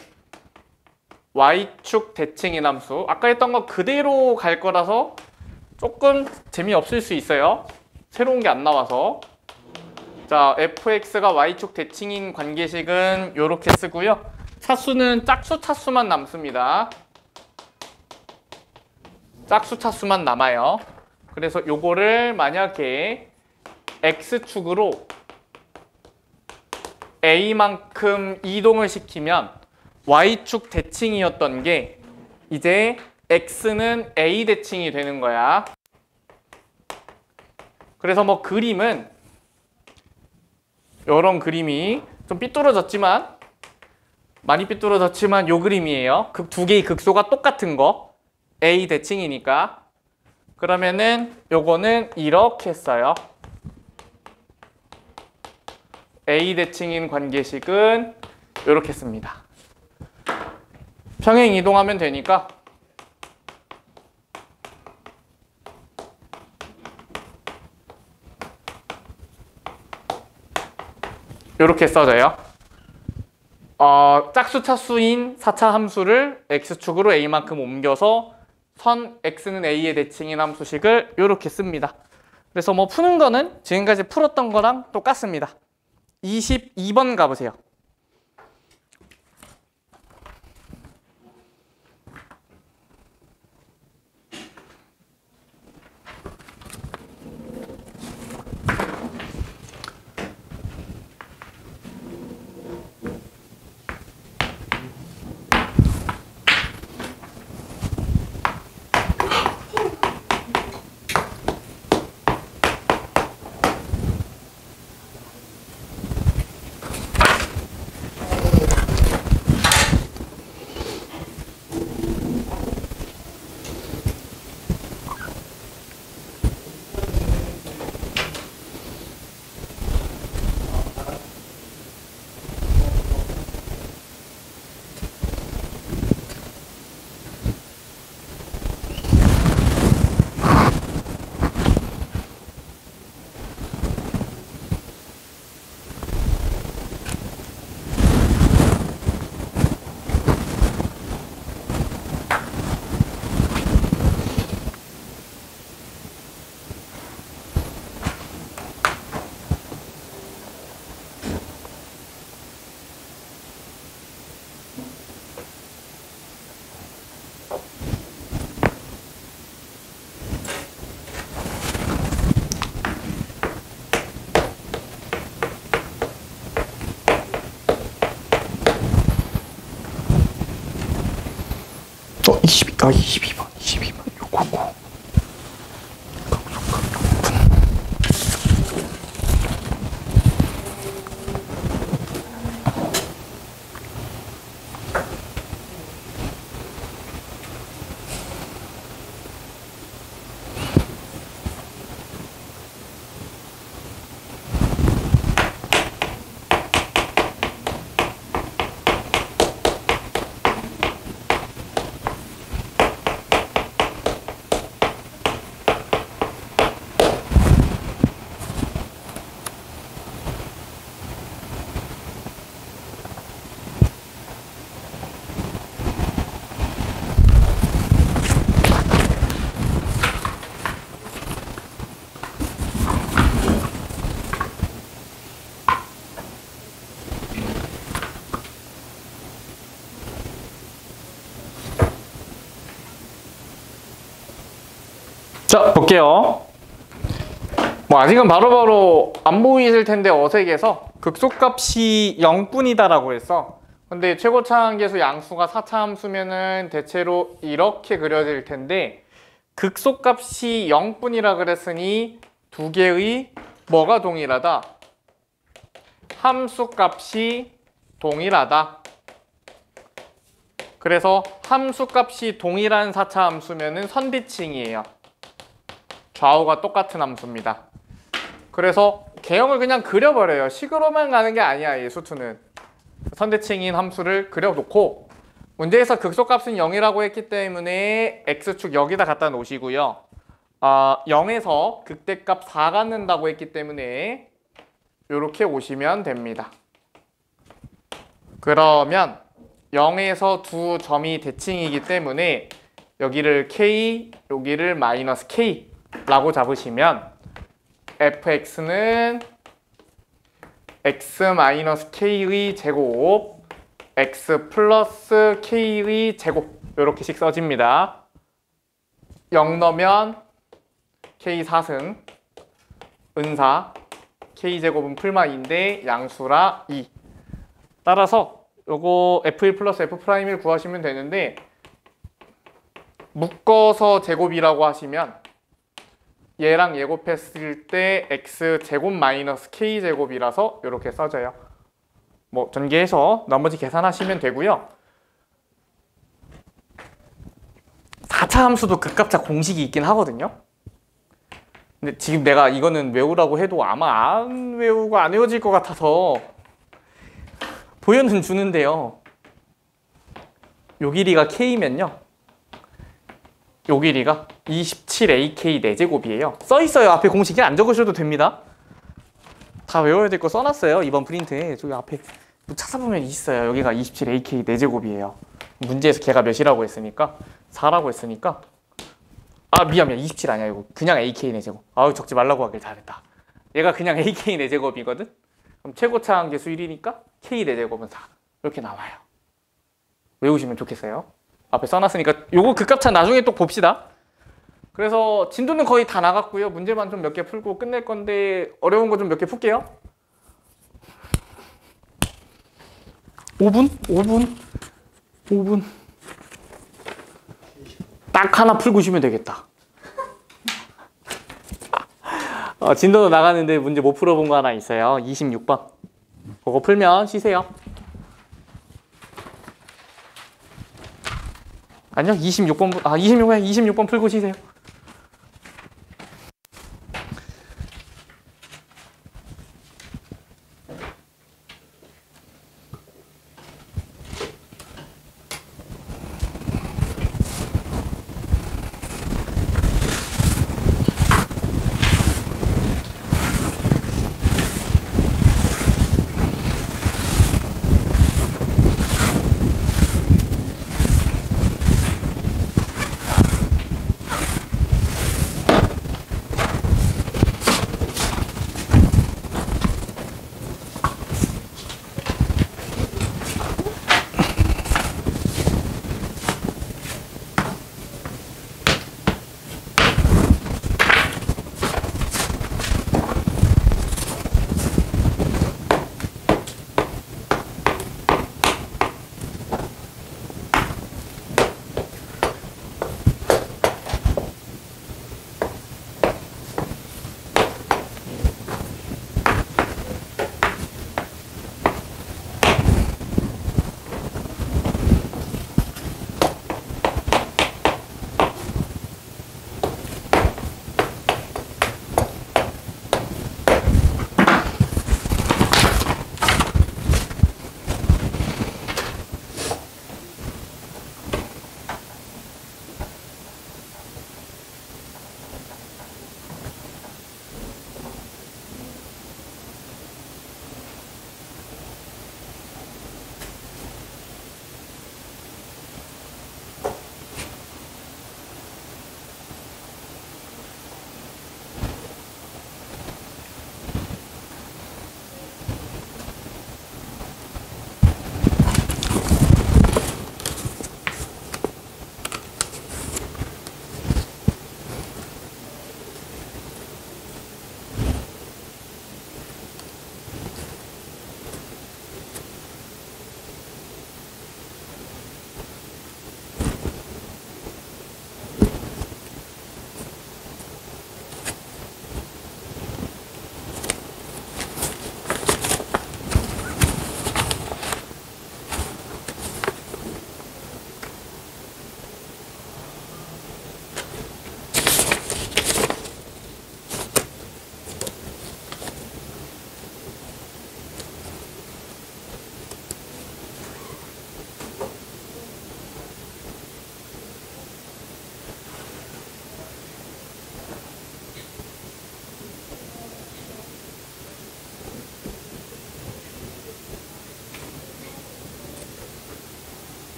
y축 대칭인 함수, 아까 했던 거 그대로 갈 거라서 조금 재미없을 수 있어요. 새로운 게 안 나와서. 자, fx가 y축 대칭인 관계식은 이렇게 쓰고요. 차수는 짝수 차수만 남습니다. 짝수 차수만 남아요. 그래서 요거를 만약에 x축으로 a만큼 이동을 시키면 y축 대칭이었던 게 이제 x는 a 대칭이 되는 거야. 그래서 뭐 그림은 이런 그림이 좀 삐뚤어졌지만 많이 삐뚤어졌지만 요 그림이에요. 그 두 개의 극소가 똑같은 거 a 대칭이니까. 그러면은 요거는 이렇게 써요. A 대칭인 관계식은 이렇게 씁니다. 평행 이동하면 되니까 이렇게 써져요. 짝수 차수인 4차 함수를 x축으로 a만큼 옮겨서 선 x는 a의 대칭인 함수식을 이렇게 씁니다. 그래서 뭐 푸는 거는 지금까지 풀었던 거랑 똑같습니다. 22번 가보세요. 22번 요거고. 자, 볼게요. 뭐 아직은 바로바로 안 보이실 텐데 어색해서 극소값이 0뿐이다라고 했어. 근데 최고차항계수 양수가 4차 함수면은 대체로 이렇게 그려질 텐데 극소값이 0뿐이라 그랬으니 두 개의 뭐가 동일하다? 함수값이 동일하다. 그래서 함수값이 동일한 4차 함수면은 선비칭이에요. 좌우가 똑같은 함수입니다. 그래서 개형을 그냥 그려버려요. 식으로만 가는 게 아니야, 이 수투는. 선대칭인 함수를 그려놓고 문제에서 극소값은 0이라고 했기 때문에 x축 여기다 갖다 놓으시고요. 0에서 극대값 4 갖는다고 했기 때문에 이렇게 오시면 됩니다. 그러면 0에서 두 점이 대칭이기 때문에 여기를 k, 여기를 마이너스 k 라고 잡으시면 fx는 x-k의 제곱 x 플러스 k의 제곱 이렇게씩 써집니다. 0 넣으면 k 4승 은사 k 제곱은 풀마인데 양수라 2. 따라서 요거 f1 플러스 f'1을 구하시면 되는데 묶어서 제곱이라고 하시면 얘랑 얘 곱했을 때 x 제곱 마이너스 k 제곱이라서 이렇게 써져요. 뭐 전개해서 나머지 계산하시면 되고요. 4차 함수도 극값차 공식이 있긴 하거든요. 근데 지금 내가 이거는 외우라고 해도 아마 안 외우고 안 외워질 것 같아서 보여는 주는데요. 요 길이가 k면요. 요 길이가 27ak 4제곱이에요. 써있어요. 앞에 공식이 안 적으셔도 됩니다. 다 외워야 될 거 써놨어요. 이번 프린트에. 저기 앞에 찾아보면 있어요. 여기가 27ak 4제곱이에요. 문제에서 걔가 몇이라고 했으니까 4라고 했으니까 미안 27 아니야. 이거 그냥 ak 4제곱. 아우 적지 말라고 하길 잘했다. 얘가 그냥 ak 4제곱이거든. 그럼 최고차항계수 1이니까 k 4제곱은 4 이렇게 나와요. 외우시면 좋겠어요. 앞에 써놨으니까 요거 극값차 나중에 또 봅시다. 그래서 진도는 거의 다 나갔고요. 문제만 좀 몇 개 풀고 끝낼 건데 어려운 거 좀 몇 개 풀게요. 5분 딱 하나 풀고 쉬면 되겠다. 진도도 나가는데 문제 못 풀어본 거 하나 있어요. 26번 그거 풀면 쉬세요. 아니요 26번 26번 풀고 쉬세요.